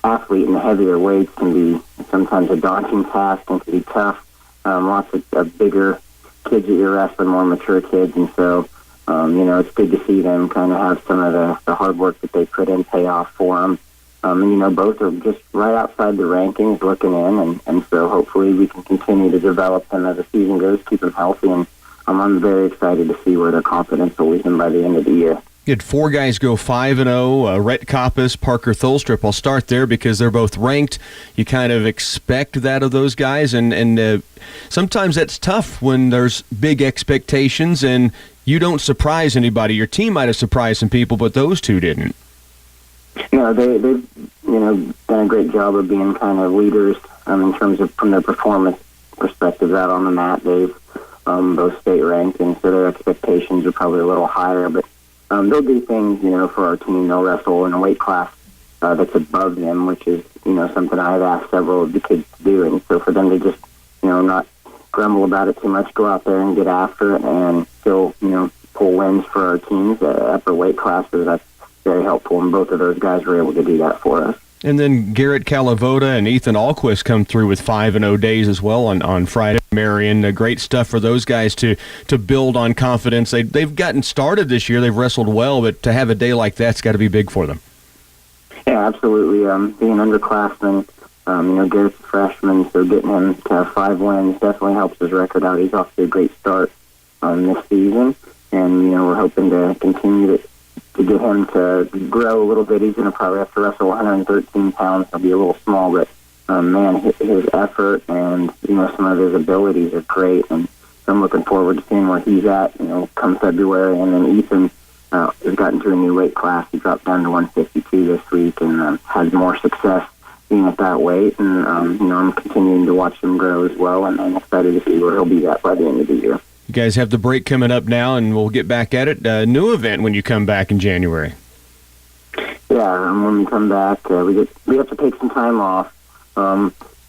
athlete in the heavier weights can be sometimes a daunting task and can be tough. Lots of bigger kids that you're wrestling, more mature kids, and so, it's good to see them kind of have some of the hard work that they put in pay off for them. And, both are just right outside the rankings looking in, and so hopefully we can continue to develop them as the season goes, keep them healthy, and I'm very excited to see where their confidence will lead them by the end of the year. You had 4 guys go 5-0, Rhett Koppas, Parker Thulstrup. I'll start there because they're both ranked. You kind of expect that of those guys, and sometimes that's tough when there's big expectations and you don't surprise anybody. Your team might have surprised some people, but those two didn't. No, they've done a great job of being kind of leaders in terms of from their performance perspective out on the mat. They've both state ranked, and so their expectations are probably a little higher, but they'll do things, for our team. They'll wrestle in a weight class that's above them, which is, something I've asked several of the kids to do. And so for them to just, not grumble about it too much, go out there and get after it and still, pull wins for our teams at upper weight classes, that's very helpful. And both of those guys were able to do that for us. And then Garrett Calavoda and Ethan Alquist come through with 5-0 days as well on Friday. Marion, great stuff for those guys to build on confidence. They've gotten started this year. They've wrestled well, but to have a day like that's got to be big for them. Yeah, absolutely. Being underclassmen, Garrett's a freshman, so getting him to have 5 wins definitely helps his record out. He's off to a great start this season, and, we're hoping to continue to get him to grow a little bit. He's going to probably have to wrestle 113 pounds. He'll be a little small, but, his effort and, some of his abilities are great, and so I'm looking forward to seeing where he's at, come February. And then Ethan has gotten to a new weight class. He dropped down to 152 this week and had more success being at that weight, and I'm continuing to watch him grow as well, and I'm excited to see where he'll be at by the end of the year. You guys have the break coming up now, and we'll get back at it. New event when you come back in January. Yeah, when we come back, we have to take some time off,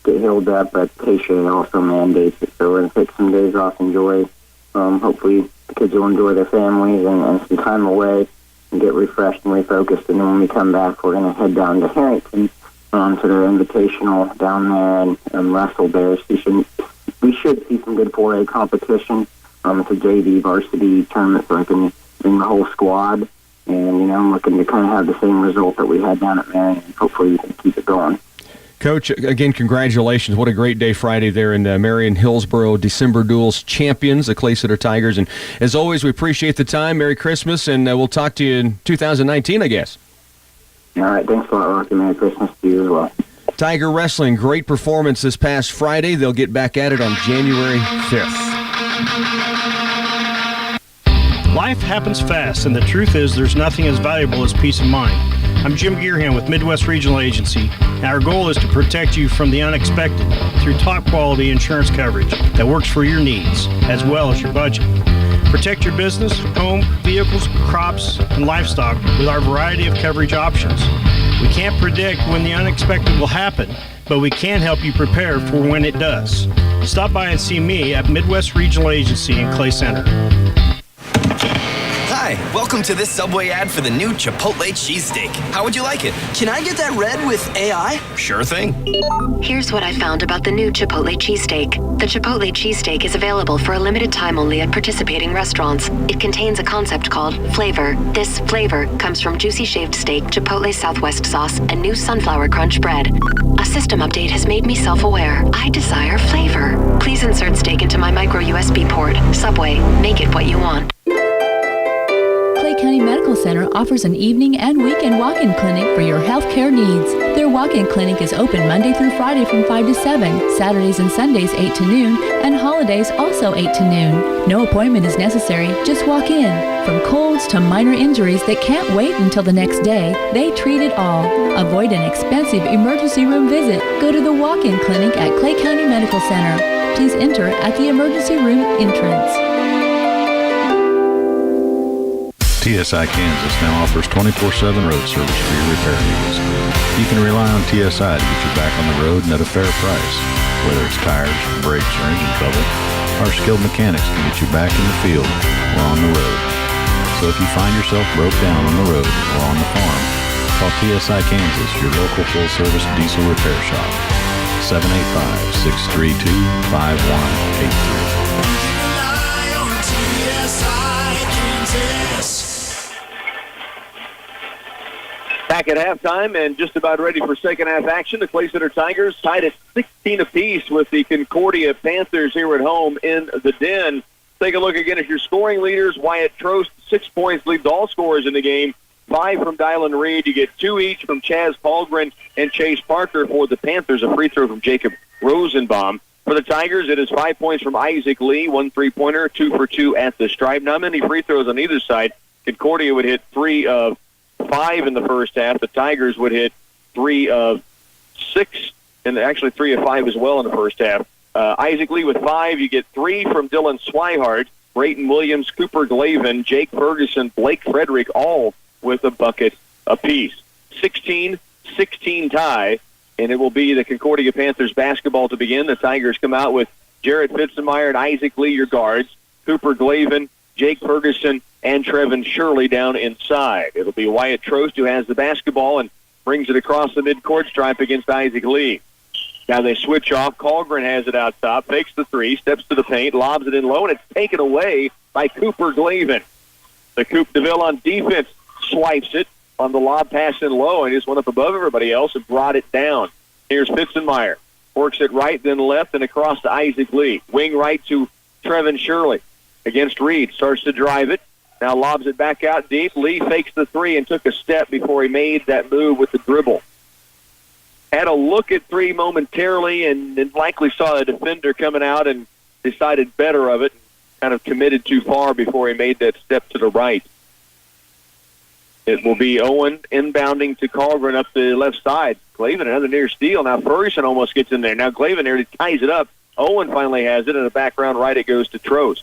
get healed up, but KCLY also mandates it, so we're going to take some days off, enjoy. Hopefully the kids will enjoy their families and some time away and get refreshed and refocused, and then when we come back, we're going to head down to Harrington to their invitational down there and wrestle there. So we should see some good 4A competition. It's a JV varsity tournament, so I can bring the whole squad. And, I'm looking to kind of have the same result that we had down at Marion, and hopefully we can keep it going. Coach, again, congratulations. What a great day Friday there in Marion Hillsboro, December Duels champions, the Clay Center Tigers. And as always, we appreciate the time. Merry Christmas, and we'll talk to you in 2019, I guess. All right, thanks a lot, Rocky. Merry Christmas to you as well. Tiger Wrestling, great performance this past Friday. They'll get back at it on January 5th. Life happens fast, and the truth is there's nothing as valuable as peace of mind. I'm Jim Gearham with Midwest Regional Agency, and our goal is to protect you from the unexpected through top-quality insurance coverage that works for your needs, as well as your budget. Protect your business, home, vehicles, crops, and livestock with our variety of coverage options. We can't predict when the unexpected will happen, but we can help you prepare for when it does. Stop by and see me at Midwest Regional Agency in Clay Center. Hi, welcome to this Subway ad for the new Chipotle cheesesteak. How would you like it? Can I get that red with AI? Sure thing. Here's what I found about the new Chipotle cheesesteak. The Chipotle cheesesteak is available for a limited time only at participating restaurants. It contains a concept called flavor. This flavor comes from juicy shaved steak, Chipotle Southwest sauce, and new sunflower crunch bread. A system update has made me self-aware. I desire flavor. Please insert steak into my micro USB port. Subway, make it what you want. Clay County Medical Center offers an evening and weekend walk-in clinic for your healthcare needs. Their walk-in clinic is open Monday through Friday from 5 to 7, Saturdays and Sundays 8 to noon, and holidays also 8 to noon. No appointment is necessary, just walk in. From colds to minor injuries that can't wait until the next day, they treat it all. Avoid an expensive emergency room visit. Go to the walk-in clinic at Clay County Medical Center. Please enter at the emergency room entrance. TSI Kansas now offers 24/7 road service for your repair needs. You can rely on TSI to get you back on the road and at a fair price. Whether it's tires, brakes, or engine trouble, our skilled mechanics can get you back in the field or on the road. So if you find yourself broke down on the road or on the farm, call TSI Kansas, your local full-service diesel repair shop. 785-632-5183. Back at halftime and just about ready for second half action. The Clay Center Tigers tied at 16 apiece with the Concordia Panthers here at home in the Den. Take a look again at your scoring leaders. Wyatt Trost, 6 points, leads all scorers in the game. 5 from Dylan Reed. You get 2 each from Chaz Palgren and Chase Parker. For the Panthers, a free throw from Jacob Rosenbaum. For the Tigers, it is 5 points from Isaac Lee, 1 3-pointer, 2 for 2 at the stripe. Not many free throws on either side. Concordia would hit 3 of 5 in the first half. The Tigers would hit 3 of 6, and actually 3 of 5 as well in the first half. Isaac Lee with 5. You get 3 from Dylan Swihart, Brayton Williams, Cooper Glavin, Jake Ferguson, Blake Frederick, all with a bucket apiece. 16-16 tie, and it will be the Concordia Panthers basketball to begin. The Tigers come out with Jarrett Fitzenmeyer and Isaac Lee, your guards, Cooper Glavin, Jake Ferguson, and Trevin Shirley down inside. It'll be Wyatt Trost who has the basketball and brings it across the midcourt stripe against Isaac Lee. Now they switch off. Colgren has it out top, fakes the 3, steps to the paint, lobs it in low, and it's taken away by Cooper Glavin. The Coop DeVille on defense swipes it on the lob pass in low and just went up above everybody else and brought it down. Here's Fitzenmeyer. Works it right, then left, and across to Isaac Lee. Wing right to Trevin Shirley against Reed. Starts to drive it. Now lobs it back out deep. Lee fakes the three and took a step before he made that move with the dribble. Had a look at three momentarily and likely saw a defender coming out and decided better of it. Kind of committed too far before he made that step to the right. It will be Owen inbounding to Colgren up the left side. Glavin, another near steal. Now Ferguson almost gets in there. Now Glavin there ties it up. Owen finally has it. In the background right, it goes to Trost.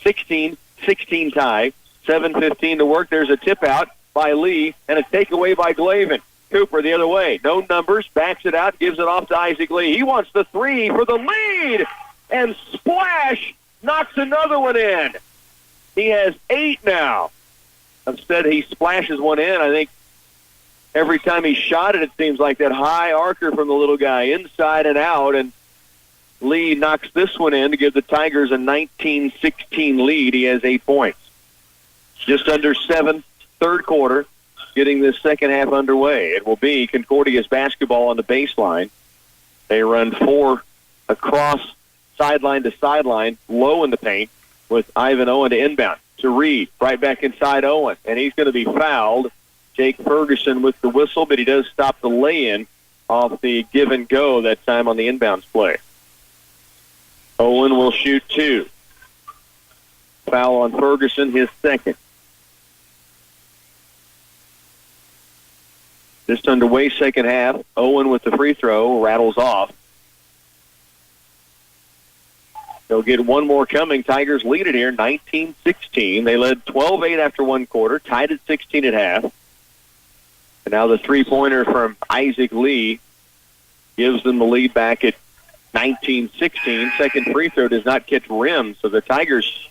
16-16 tie. 7:15 to work. There's a tip out by Lee and a takeaway by Glavin. Cooper the other way. No numbers. Backs it out. Gives it off to Isaac Lee. He wants the three for the lead. And splash knocks another one in. He has 8 now. Instead, he splashes one in. I think every time he shot it, it seems like that high arcer from the little guy, inside and out, and Lee knocks this one in to give the Tigers a 19-16 lead. He has 8 points. Just under 7, third quarter, getting this second half underway. It will be Concordia's basketball on the baseline. They run 4 across sideline to sideline, low in the paint, with Ivan Owen to inbound. To Reed, right back inside Owen, and he's going to be fouled. Jake Ferguson with the whistle, but he does stop the lay-in off the give and go that time on the inbounds play. Owen will shoot 2. Foul on Ferguson, his second. Just underway second half. Owen with the free throw rattles off. They'll get one more coming. Tigers lead it here, 19-16. They led 12-8 after one quarter, tied at 16 at half. And now the three-pointer from Isaac Lee gives them the lead back at 19-16. Second free throw does not catch rim, so the Tigers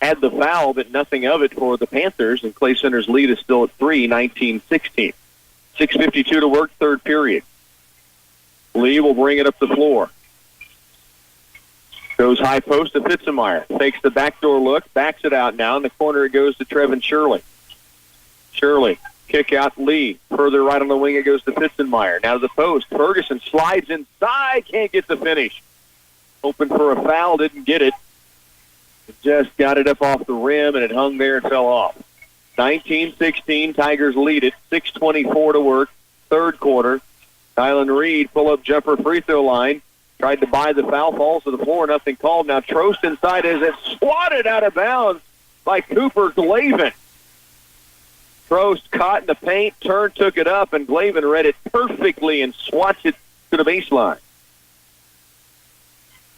had the foul, but nothing of it for the Panthers, and Clay Center's lead is still at 3, 19-16. 6:52 to work, third period. Lee will bring it up the floor. Goes high post to Fitzenmeyer. Takes the backdoor look, backs it out now. In the corner it goes to Trevin Shirley. Shirley, kick out Lee. Further right on the wing it goes to Fitzenmeyer. Now to the post. Ferguson slides inside, can't get the finish. Hoping for a foul, didn't get it. Just got it up off the rim, and it hung there and fell off. 19-16, Tigers lead it. 6:24 to work, third quarter. Kylan Reed, pull-up jumper free throw line. Tried to buy the foul, falls to the floor, nothing called. Now Trost inside as it's swatted out of bounds by Cooper Glavin. Trost caught in the paint, turned, took it up, and Glavin read it perfectly and swats it to the baseline.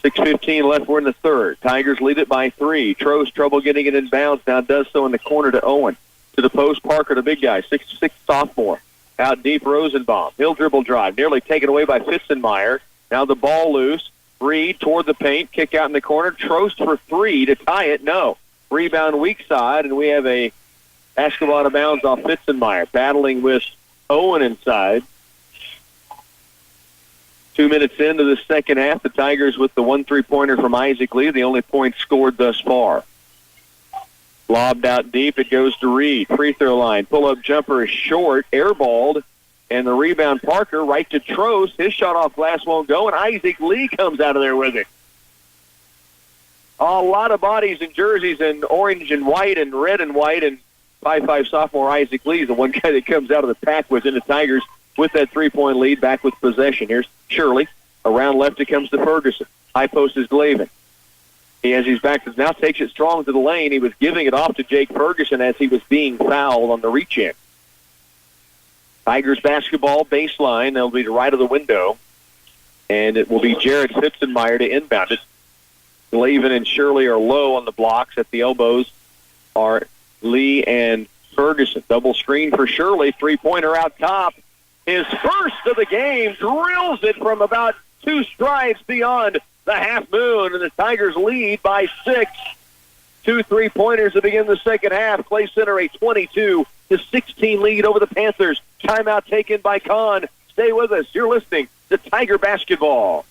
6:15 left, we're in the third. Tigers lead it by 3. Trost trouble getting it in bounds, now does so in the corner to Owen. To the post, Parker, the big guy, 6'6" sophomore. Out deep, Rosenbaum. He'll dribble drive, nearly taken away by Fitzenmeyer. Now the ball loose. Reed toward the paint. Kick out in the corner. Trost for 3 to tie it. No. Rebound weak side, and we have a basketball out of bounds off Fitzenmeyer. Battling with Owen inside. 2 minutes into the second half, the Tigers with the 1 3-pointer from Isaac Lee, the only point scored thus far. Lobbed out deep. It goes to Reed. Free throw line. Pull-up jumper is short. Airballed. And the rebound, Parker, right to Trost. His shot off glass won't go, and Isaac Lee comes out of there with it. A lot of bodies and jerseys in orange and white and red and white, and 5'5" sophomore Isaac Lee is the one guy that comes out of the pack within the Tigers with that 3-point lead, back with possession. Here's Shirley. Around left it comes to Ferguson. High post is Glavin. He has his back, now takes it strong to the lane. He was giving it off to Jake Ferguson as he was being fouled on the reach-in. Tigers basketball baseline. They'll be to right of the window. And it will be Jared Fitzenmeyer to inbound it. Glavin and Shirley are low on the blocks. At the elbows are Lee and Ferguson. Double screen for Shirley. 3-pointer out top. His first of the game, drills it from about 2 strides beyond the half moon. And the Tigers lead by 6. 2 3-pointers to begin the second half. Clay Center a 22-16 lead over the Panthers. Timeout taken by Kahn. Stay with us. You're listening to Tiger Basketball.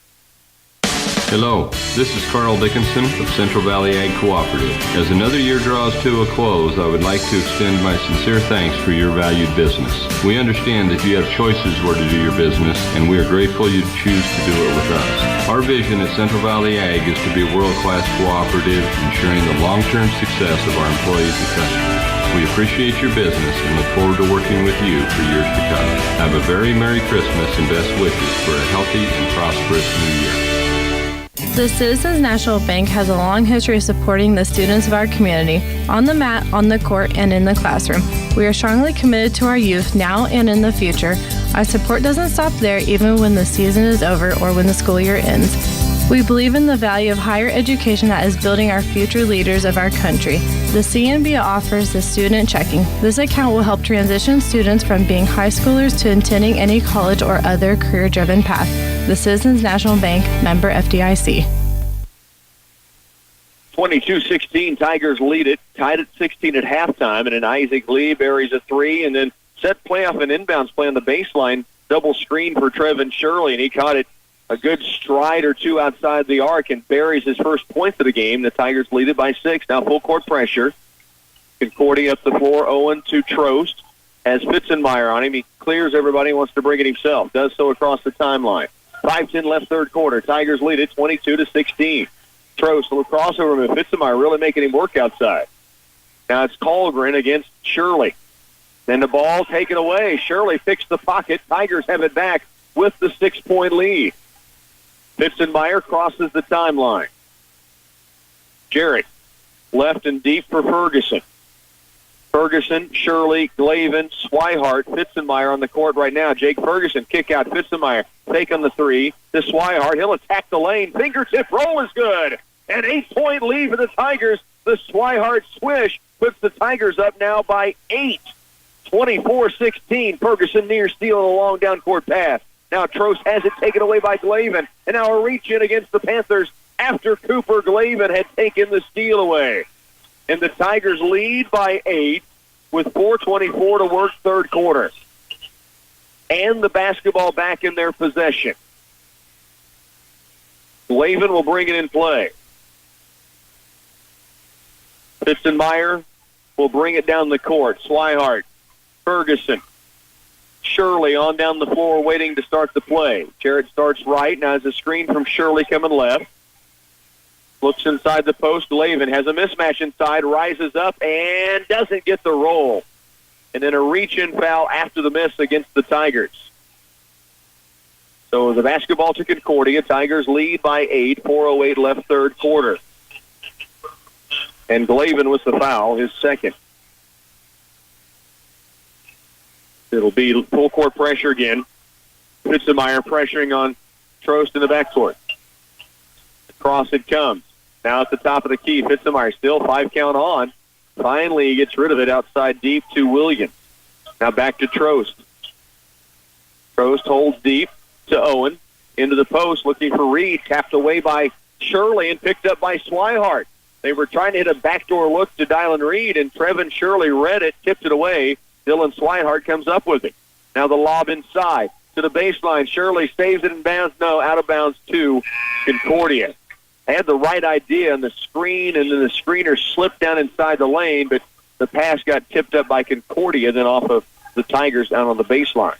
Hello, this is Carl Dickinson of Central Valley Ag Cooperative. As another year draws to a close, I would like to extend my sincere thanks for your valued business. We understand that you have choices where to do your business, and we are grateful you choose to do it with us. Our vision at Central Valley Ag is to be a world-class cooperative, ensuring the long-term success of our employees and customers. We appreciate your business and look forward to working with you for years to come. Have a very Merry Christmas and best wishes for a healthy and prosperous New Year. The Citizens National Bank has a long history of supporting the students of our community, on the mat, on the court, and in the classroom. We are strongly committed to our youth now and in the future. Our support doesn't stop there even when the season is over or when the school year ends. We believe in the value of higher education that is building our future leaders of our country. The CNB offers the student checking. This account will help transition students from being high schoolers to attending any college or other career-driven path. The Citizens National Bank, member FDIC. 22-16, Tigers lead it, tied at 16 at halftime, and an Isaac Lee buries a three, and then set play off an inbounds play on the baseline, double screen for Trevin Shirley, and he caught it a good stride or two outside the arc and buries his first points of the game. The Tigers lead it by 6. Now full court pressure. Concordia up the floor, Owen to Trost. Has Fitzenmeyer on him. He clears everybody, wants to bring it himself. Does so across the timeline. 5:10 left third quarter. Tigers lead it 22-16. Trost, a little crossover with Fitzenmeyer, really making him work outside. Now it's Colgren against Shirley. Then the ball taken away. Shirley picks the pocket. Tigers have it back with the 6-point lead. Fitzenmeyer crosses the timeline. Jarrett, left and deep for Ferguson. Ferguson, Shirley, Glavin, Swihart, Fitzenmeyer on the court right now. Jake Ferguson, kick out. Fitzenmeyer, take on the three. To Swihart, he'll attack the lane. Fingertip roll is good. An 8-point lead for the Tigers. The Swihart swish puts the Tigers up now by 8. 24-16. Ferguson near steal and a long down court pass. Now Trost has it taken away by Glavin. And now a reach in against the Panthers after Cooper Glavin had taken the steal away. And the Tigers lead by 8 with 4:24 to work third quarter. And the basketball back in their possession. Glavin will bring it in play. Fitzenmeyer will bring it down the court. Swihart, Ferguson, Shirley on down the floor waiting to start the play. Jarrett starts right. Now has a screen from Shirley coming left. Looks inside the post. Glavin has a mismatch inside, rises up, and doesn't get the roll. And then a reach-in foul after the miss against the Tigers. So the basketball to Concordia. Tigers lead by 8, 4:08 left third quarter. And Glavin with the foul, his second. It'll be full court pressure again. Fitzenmeyer pressuring on Trost in the backcourt. Across it comes. Now at the top of the key, Fitzenmeyer still 5 count on. Finally, he gets rid of it outside deep to Williams. Now back to Trost. Trost holds deep to Owen. Into the post, looking for Reed. Tapped away by Shirley and picked up by Swihart. They were trying to hit a backdoor look to Dylan Reed, and Trevin Shirley read it, tipped it away. Dylan Swihart comes up with it. Now the lob inside to the baseline. Shirley saves it in bounds. No, out of bounds to Concordia. They had the right idea on the screen, and then the screener slipped down inside the lane, but the pass got tipped up by Concordia, then off of the Tigers down on the baseline.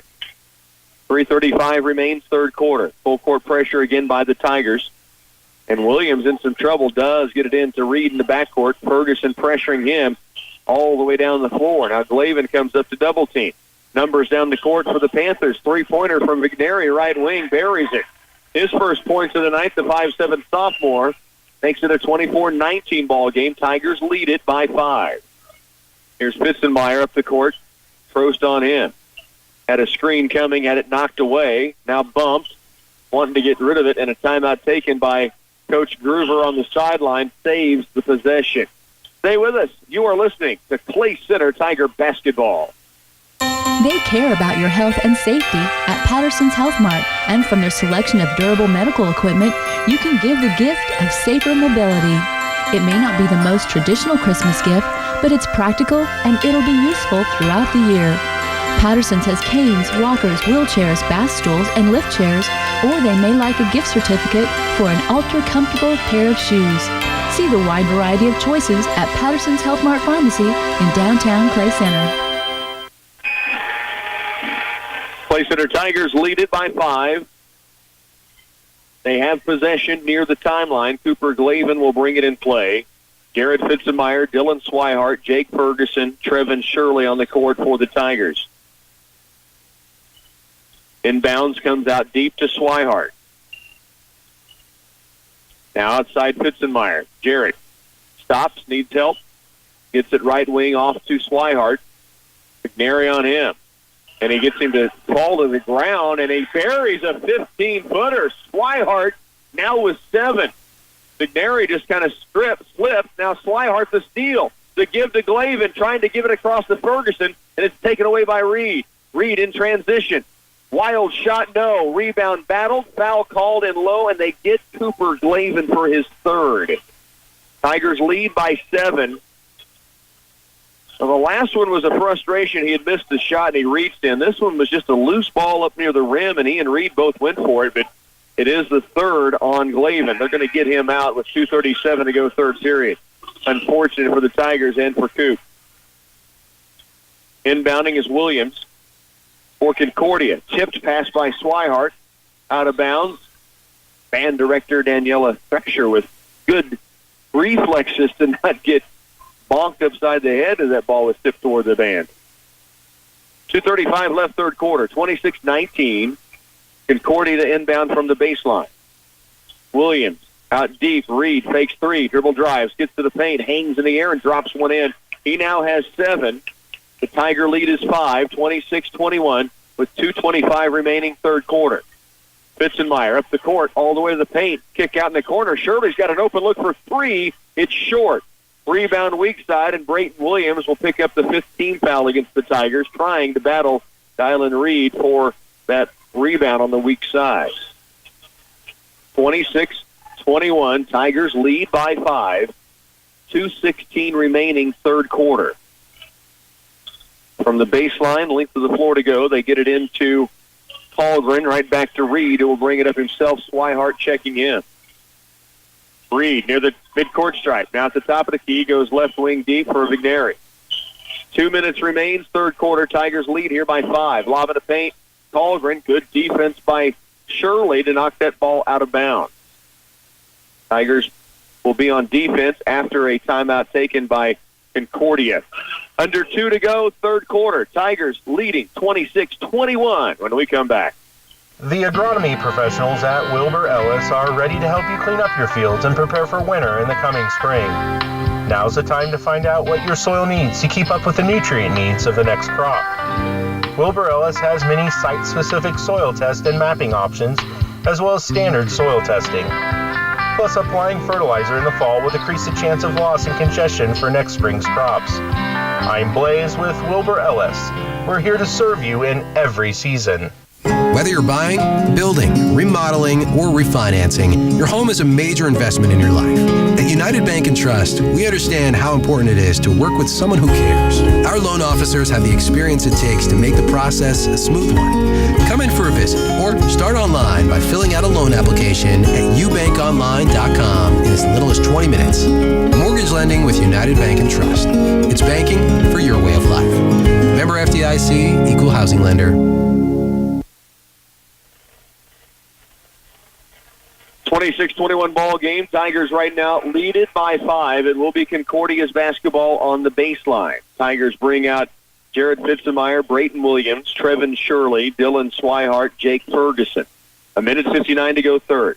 3:35 remains third quarter. Full court pressure again by the Tigers. And Williams in some trouble, does get it in to Reed in the backcourt. Ferguson pressuring him all the way down the floor. Now Glavin comes up to double team. Numbers down the court for the Panthers. 3-pointer from Vigneri, right wing, buries it. His first points of the night, the 5'7" sophomore, makes it a 24-19 ball game. Tigers lead it by 5. Here's Fitzenmeyer up the court. Trost on him. Had a screen coming, had it knocked away. Now bumped, wanting to get rid of it, and a timeout taken by Coach Groover on the sideline saves the possession. Stay with us. You are listening to Clay Center Tiger Basketball. They care about your health and safety at Patterson's Health Mart, and from their selection of durable medical equipment, you can give the gift of safer mobility. It may not be the most traditional Christmas gift, but it's practical and it'll be useful throughout the year. Patterson's has canes, walkers, wheelchairs, bath stools, and lift chairs, or they may like a gift certificate for an ultra-comfortable pair of shoes. See the wide variety of choices at Patterson's Health Mart Pharmacy in downtown Clay Center. Clay Center Tigers lead it by 5. They have possession near the timeline. Cooper Glavin will bring it in play. Garrett Fitzenmeyer, Dylan Swihart, Jake Ferguson, Trevin Shirley on the court for the Tigers. Inbounds comes out deep to Swihart. Now outside Fitzenmeyer. Jarrett stops, needs help. Gets it right wing off to Swihart. McNary on him. And he gets him to fall to the ground, and he buries a 15-footer. Swihart now with 7. McNary just kind of slipped. Now Swihart the steal. The give to Glavin, trying to give it across to Ferguson, and it's taken away by Reed. Reed in transition. Wild shot, no. Rebound battled, foul called in low, and they get Cooper Glavin for his 3rd. Tigers lead by 7. Well, the last one was a frustration. He had missed the shot, and he reached in. This one was just a loose ball up near the rim, and he and Reed both went for it, but it is the 3rd on Glavin. They're going to get him out with 2:37 to go, 3rd period. Unfortunate for the Tigers and for Coop. Inbounding is Williams for Concordia. Tipped pass by Swihart. Out of bounds. Band director Daniela Thrasher with good reflexes to not get bonked upside the head as that ball was tipped toward the band. 2:35 left, 3rd quarter. 26-19. Concordia to inbound from the baseline. Williams out deep. Reed fakes 3. Dribble drives. Gets to the paint. Hangs in the air and drops one in. He now has 7. The Tiger lead is 5. 26-21 with 2:25 remaining, 3rd quarter. Fitzenmeyer up the court all the way to the paint. Kick out in the corner. Shirley's got an open look for 3. It's short. Rebound weak side, and Brayton Williams will pick up the 15th foul against the Tigers, trying to battle Dylan Reed for that rebound on the weak side. 26-21, Tigers lead by 5. 2:16 remaining, 3rd quarter. From the baseline, length of the floor to go, they get it into Hallgren, right back to Reed, who will bring it up himself. Swihart checking in. Reed near the midcourt stripe. Now at the top of the key, goes left wing deep for McNary. 2 minutes remains, 3rd quarter. Tigers lead here by 5. Lob in the paint. Hallgren, good defense by Shirley to knock that ball out of bounds. Tigers will be on defense after a timeout taken by Concordia. Under 2 to go, 3rd quarter. Tigers leading 26-21 when we come back. The agronomy professionals at Wilbur Ellis are ready to help you clean up your fields and prepare for winter in the coming spring. Now's the time to find out what your soil needs to keep up with the nutrient needs of the next crop. Wilbur Ellis has many site-specific soil test and mapping options, as well as standard soil testing. Plus, applying fertilizer in the fall will decrease the chance of loss and congestion for next spring's crops. I'm Blaze with Wilbur Ellis. We're here to serve you in every season. Whether you're buying, building, remodeling, or refinancing, your home is a major investment in your life. At United Bank and Trust, we understand how important it is to work with someone who cares. Our loan officers have the experience it takes to make the process a smooth one. Come in for a visit or start online by filling out a loan application at ubankonline.com in as little as 20 minutes. Mortgage lending with United Bank and Trust. It's banking for your way of life. Member FDIC, Equal Housing Lender. 26-21 ball game. Tigers right now lead it by 5. It will be Concordia's basketball on the baseline. Tigers bring out Jared Fitzenmeyer, Brayton Williams, Trevin Shirley, Dylan Swihart, Jake Ferguson. 1:59 to go, 3rd.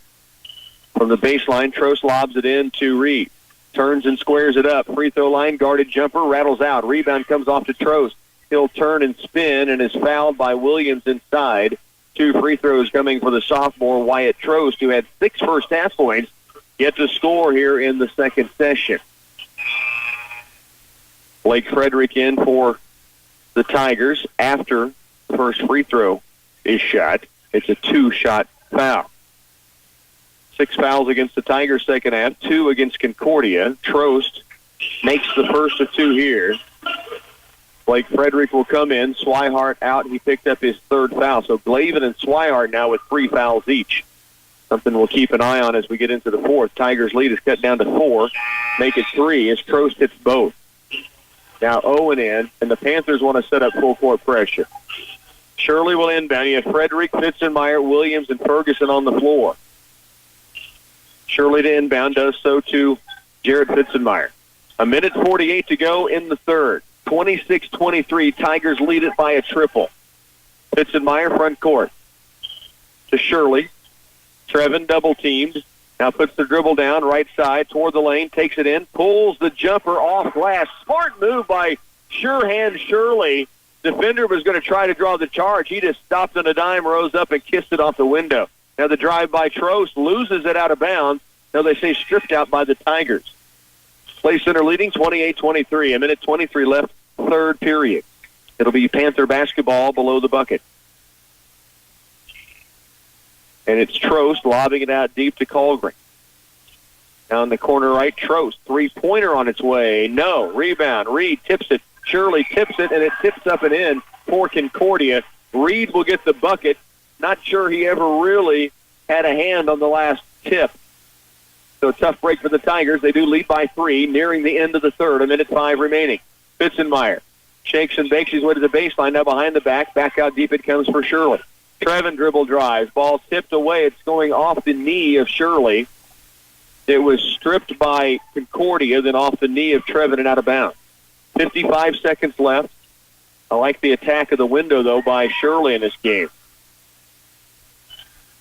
From the baseline, Trost lobs it in to Reed. Turns and squares it up. Free throw line, guarded jumper, rattles out. Rebound comes off to Trost. He'll turn and spin and is fouled by Williams inside. 2 free throws coming for the sophomore Wyatt Trost, who had 6 first-half points, yet to score here in the second session. Blake Frederick in for the Tigers after the first free throw is shot. It's a 2-shot foul. 6 fouls against the Tigers second half, 2 against Concordia. Trost makes the first of 2 here. Blake Frederick will come in. Swihart out. He picked up his third foul. So Glavin and Swihart now with 3 fouls each. Something we'll keep an eye on as we get into the fourth. Tigers' lead is cut down to 4. Make it 3 as Trost hits both. Now Owen in, and the Panthers want to set up full court pressure. Shirley will inbound. You have Frederick, Fitzenmeyer, Williams, and Ferguson on the floor. Shirley to inbound, does so to Jared Fitzenmeyer. 1:48 to go in the third. 26-23. Tigers lead it by a triple. Fitzenmeyer front court to Shirley. Trevin double-teamed. Now puts the dribble down, right side, toward the lane, takes it in, pulls the jumper off glass. Smart move by Surehand Shirley. Defender was going to try to draw the charge. He just stopped on a dime, rose up, and kissed it off the window. Now the drive by Trost loses it out of bounds. Now they say stripped out by the Tigers. Play Center leading 28-23. 1:23 left, third period. It'll be Panther basketball below the bucket. And it's Trost lobbing it out deep to Colgren. Now in the corner right, Trost. Three-pointer on its way. No. Rebound. Reed tips it. Shirley tips it, and it tips up and in for Concordia. Reed will get the bucket. Not sure he ever really had a hand on the last tip. So a tough break for the Tigers. They do lead by 3, nearing the end of the third. 1:05 remaining. Fitzenmeyer shakes and bakes his way to the baseline. Now behind the back. Back out deep it comes for Shirley. Trevin dribble drives. Ball tipped away. It's going off the knee of Shirley. It was stripped by Concordia, then off the knee of Trevin and out of bounds. 55 seconds left. I like the attack of the window, though, by Shirley in this game.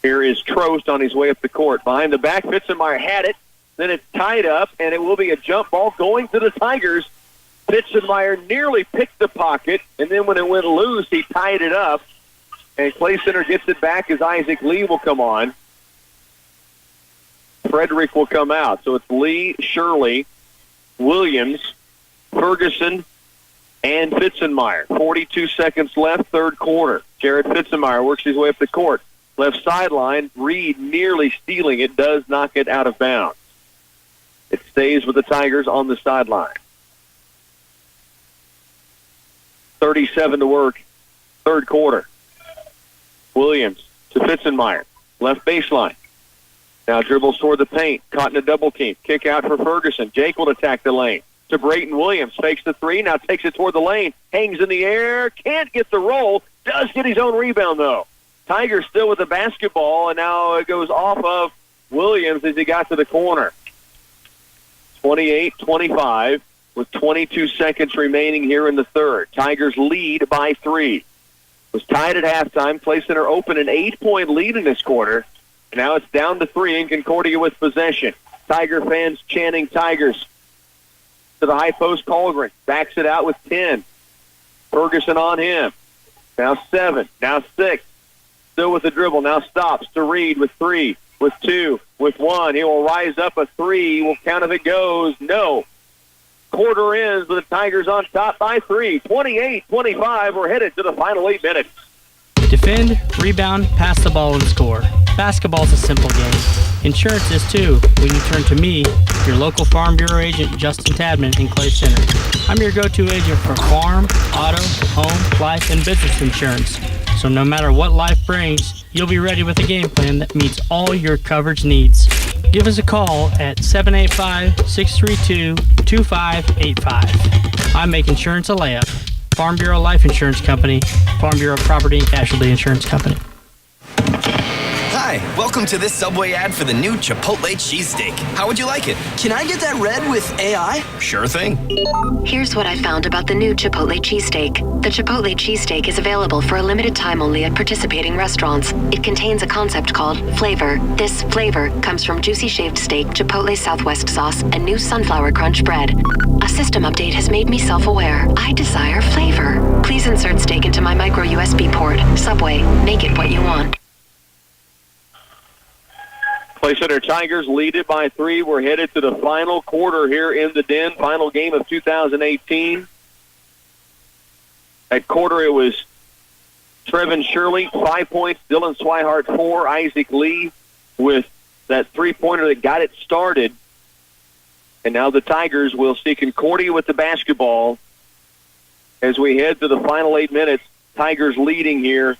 Here is Trost on his way up the court. Behind the back, Fitzenmeyer had it. Then it's tied up, and it will be a jump ball going to the Tigers. Fitzenmeyer nearly picked the pocket, and then when it went loose, he tied it up. And Clay Center gets it back as Isaac Lee will come on. Frederick will come out. So it's Lee, Shirley, Williams, Ferguson, and Fitzenmeyer. 42 seconds left, third quarter. Jared Fitzenmeyer works his way up the court. Left sideline, Reed nearly stealing it, does knock it out of bounds. It stays with the Tigers on the sideline. 37 to work, third quarter. Williams to Fitzenmeyer, left baseline. Now dribbles toward the paint, caught in a double team. Kick out for Ferguson. Jake will attack the lane. To Brayton Williams, fakes the three, now takes it toward the lane, hangs in the air, can't get the roll, does get his own rebound though. Tigers still with the basketball, and now it goes off of Williams as he got to the corner. 28-25 with 22 seconds remaining here in the third. Tigers lead by 3. Was tied at halftime. Clay Center opened an 8-point lead in this quarter. Now it's down to 3 in Concordia with possession. Tiger fans chanting Tigers. To the high post, Colgren backs it out with 10. Ferguson on him. Now 7. Now 6. Still with the dribble. Now stops to Reed with 3, with 2, with 1. He will rise up a 3. Will count if it goes. No. Quarter ends with the Tigers on top by 3. 28-25. We're headed to the final 8 minutes. Defend, rebound, pass the ball, and score. Basketball's a simple game. Insurance is too when you turn to me, your local Farm Bureau agent, Justin Tadman in Clay Center. I'm your go-to agent for farm, auto, home, life, and business insurance. So no matter what life brings, you'll be ready with a game plan that meets all your coverage needs. Give us a call at 785-632-2585. I make insurance a layup. Farm Bureau Life Insurance Company, Farm Bureau Property and Casualty Insurance Company. Hi, welcome to this Subway ad for the new Chipotle cheesesteak. How would you like it? Can I get that red with AI? Sure thing. Here's what I found about the new Chipotle cheesesteak. The Chipotle cheesesteak is available for a limited time only at participating restaurants. It contains a concept called flavor. This flavor comes from juicy shaved steak, Chipotle Southwest sauce, and new sunflower crunch bread. A system update has made me self-aware. I desire flavor. Please insert steak into my micro USB port. Subway, make it what you want. Clay Center Tigers lead it by 3. We're headed to the final quarter here in the Den, final game of 2018. At quarter, it was Trevin Shirley, 5 points, Dylan Swihart, 4, Isaac Lee with that three-pointer that got it started. And now the Tigers will see Concordia with the basketball as we head to the final 8 minutes. Tigers leading here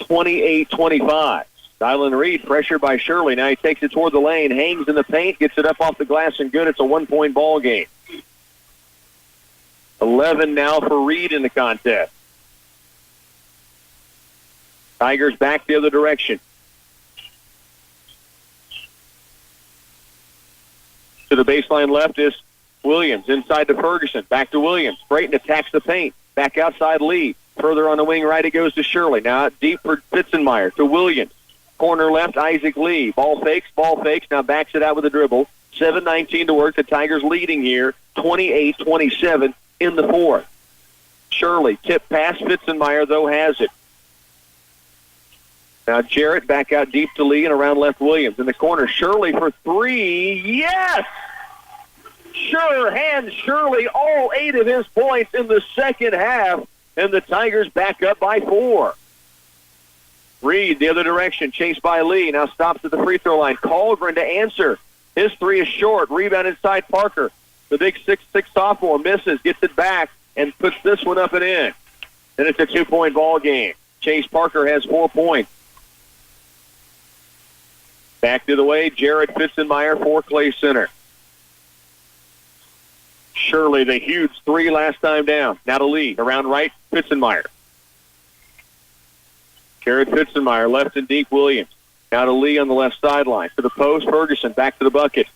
28-25. Dylan Reed pressured by Shirley. Now he takes it toward the lane, hangs in the paint, gets it up off the glass and good. It's a 1-point ball game. 11 now for Reed in the contest. Tigers back the other direction. To the baseline left is Williams. Inside to Ferguson. Back to Williams. Brayton attacks the paint. Back outside Lee. Further on the wing right, it goes to Shirley. Now deep for Fitzenmeyer to Williams. Corner left, Isaac Lee. Ball fakes. Now backs it out with a dribble. 7:19 to work. The Tigers leading here 28-27 in the fourth. Shirley, tip pass. Fitzenmeyer, though, has it. Now Jarrett back out deep to Lee and around left Williams. In the corner, Shirley for three. Yes! Sure hands Shirley all 8 of his points in the second half, and the Tigers back up by 4. Reed the other direction, chased by Lee. Now stops at the free throw line. Colgren to answer. His 3 is short. Rebound inside Parker. The big 6'6" sophomore misses, gets it back, and puts this one up and in. Then it's a 2-point ball game. Chase Parker has 4 points. Back to the way, Jared Fitzenmeyer for Clay Center. Shirley, the huge 3 last time down. Now to Lee. Around right, Fitzenmeyer. Jared Fitzenmeyer, left and deep, Williams. Now to Lee on the left sideline. To the post, Ferguson, back to the bucket.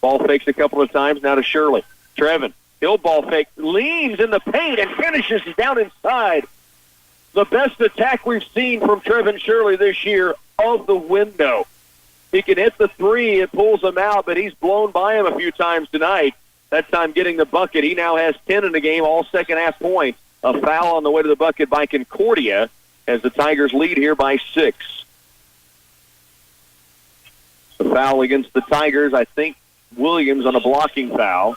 Ball fakes a couple of times, now to Shirley. Trevin, he'll ball fake, leans in the paint and finishes down inside. The best attack we've seen from Trevin Shirley this year of the window. He can hit the 3, it pulls him out, but he's blown by him a few times tonight. That time getting the bucket. He now has 10 in the game, all second half points. A foul on the way to the bucket by Concordia as the Tigers lead here by 6. The foul against the Tigers, I think Williams on a blocking foul.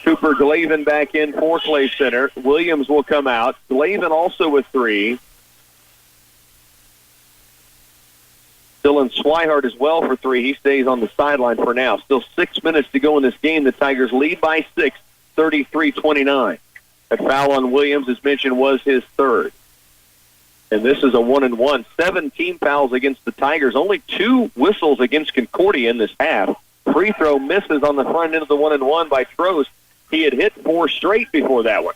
Cooper Glavin back in for Clay Center. Williams will come out. Glavin also with 3. Dylan Swihart as well for 3. He stays on the sideline for now. Still 6 minutes to go in this game. The Tigers lead by 6, 33-29. That foul on Williams, as mentioned, was his 3rd. And this is a 1-and-1. 17 fouls against the Tigers. Only 2 whistles against Concordia in this half. Free throw misses on the front end of the 1-and-1 by Trost. He had hit 4 straight before that one.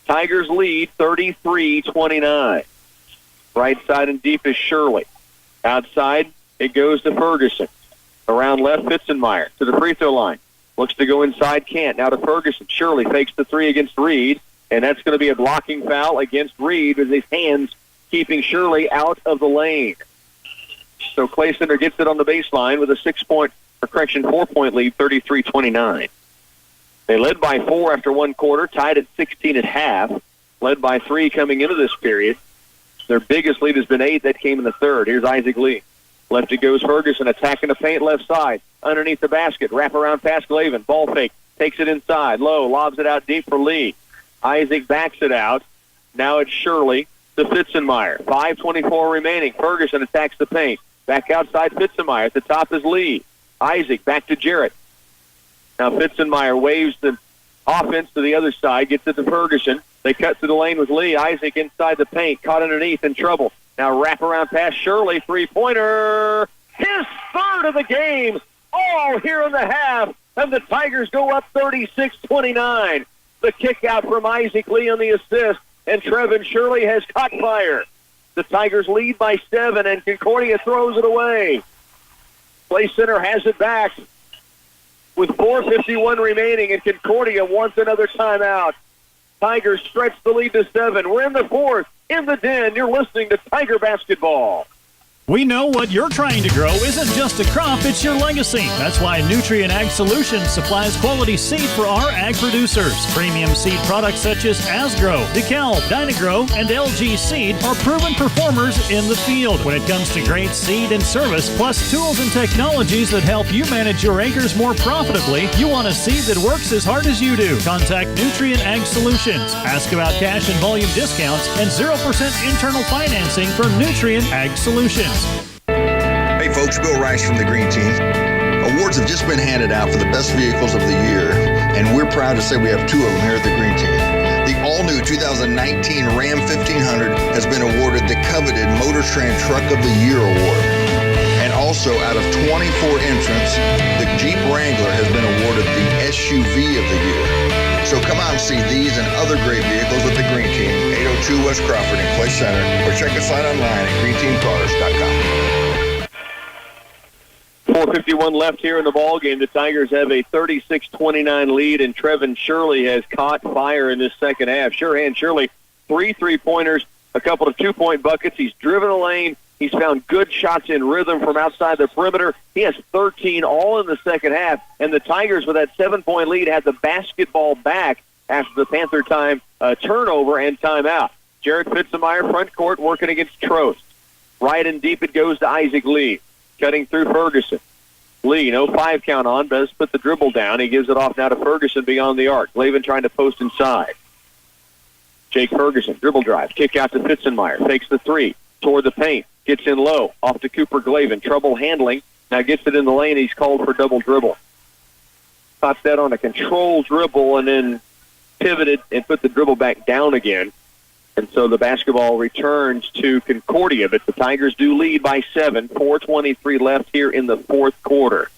Tigers lead 33-29. Right side and deep is Shirley. Outside, it goes to Ferguson. Around left, Fitzenmeyer to the free throw line. Looks to go inside, can't. Now to Ferguson. Shirley fakes the 3 against Reed, and that's going to be a blocking foul against Reed with his hands keeping Shirley out of the lane. So Clay Center gets it on the baseline with a 4-point lead, 33-29. They led by 4 after 1 quarter, tied at 16 at half, led by 3 coming into this period. Their biggest lead has been 8. That came in the 3rd. Here's Isaac Lee. Left it goes Ferguson, attacking the paint left side. Underneath the basket, wrap around past Glavin. Ball fake, takes it inside. Low, lobs it out deep for Lee. Isaac backs it out. Now it's Shirley to Fitzenmeyer. 5:24 remaining. Ferguson attacks the paint. Back outside Fitzenmeyer. At the top is Lee. Isaac back to Jarrett. Now Fitzenmeyer waves the offense to the other side, gets it to Ferguson. They cut through the lane with Lee. Isaac inside the paint, caught underneath, in trouble. Now wrap around past Shirley, 3-pointer. His 3rd of the game, all here in the half, and the Tigers go up 36-29. The kick out from Isaac Lee on the assist, and Trevin Shirley has caught fire. The Tigers lead by 7, and Concordia throws it away. Clay Center has it back with 4:51 remaining, and Concordia wants another timeout. Tigers stretch the lead to 7. We're in the 4th. In the Den, you're listening to Tiger Basketball. We know what you're trying to grow isn't just a crop, it's your legacy. That's why Nutrient Ag Solutions supplies quality seed for our ag producers. Premium seed products such as Asgrow, DeKalb, Dynagrow, and LG Seed are proven performers in the field when it comes to great seed and service, plus tools and technologies that help you manage your acres more profitably. You want a seed that works as hard as you do. Contact Nutrient Ag Solutions. Ask about cash and volume discounts and 0% internal financing for Nutrient Ag Solutions. Hey folks, Bill Rice from the Green Team. Awards have just been handed out for the best vehicles of the year, and we're proud to say we have 2 of them here at the Green Team. The all-new 2019 Ram 1500 has been awarded the coveted Motor Trend Truck of the Year award. And also, out of 24 entrants, the Jeep Wrangler has been awarded the SUV of the Year. So come out and see these and other great vehicles at the Green Team, 802 West Crawford in Clay Center, or check us out online at greenteamcars.com. 4:51 left here in the ball game. The Tigers have a 36-29 lead, and Trevin Shirley has caught fire in this second half. Surehand Shirley, 3 3-pointers, a couple of 2-point buckets. He's driven the lane. He's found good shots in rhythm from outside the perimeter. He has 13 all in the second half, and the Tigers, with that 7-point lead, had the basketball back after the Panther time turnover and timeout. Jared Fitzemeyer, front court, working against Trost. Right and deep it goes to Isaac Lee, cutting through Ferguson. Lee, no 5 count on, does put the dribble down. He gives it off now to Ferguson beyond the arc. Glavin trying to post inside. Jake Ferguson, dribble drive, kick out to Fitzenmeyer, fakes the 3, toward the paint. Gets in low, off to Cooper Glavin. Trouble handling. Now gets it in the lane. He's called for double dribble. Caught that on a control dribble and then pivoted and put the dribble back down again. And so the basketball returns to Concordia, but the Tigers do lead by 7. 4:23 left here in the fourth quarter.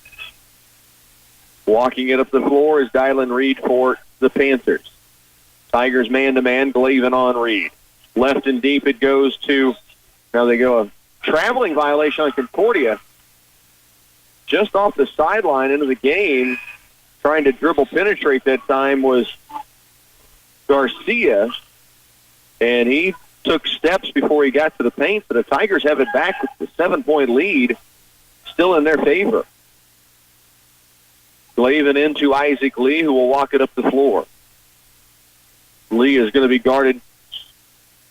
Walking it up the floor is Dylan Reed for the Panthers. Tigers man-to-man, Glavin on Reed. Left and deep it goes to... Now they go a traveling violation on Concordia. Just off the sideline into the game, trying to dribble penetrate that time was Garcia. And he took steps before he got to the paint, but the Tigers have it back with the 7-point lead still in their favor. Glavin into Isaac Lee, who will walk it up the floor. Lee is going to be guarded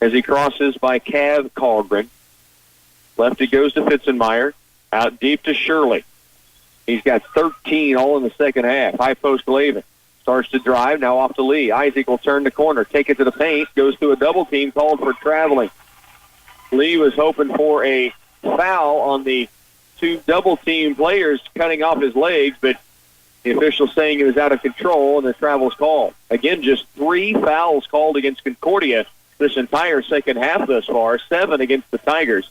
as he crosses by Cav Colgren. Left it goes to Fitzenmeyer. Out deep to Shirley. He's got 13 all in the second half. High post Glavin. Starts to drive, now off to Lee. Isaac will turn the corner, take it to the paint, goes to a double team, called for traveling. Lee was hoping for a foul on the 2 double team players cutting off his legs, but the official saying he was out of control, and the travel's called. Again, just 3 fouls called against Concordia this entire second half thus far, 7 against the Tigers.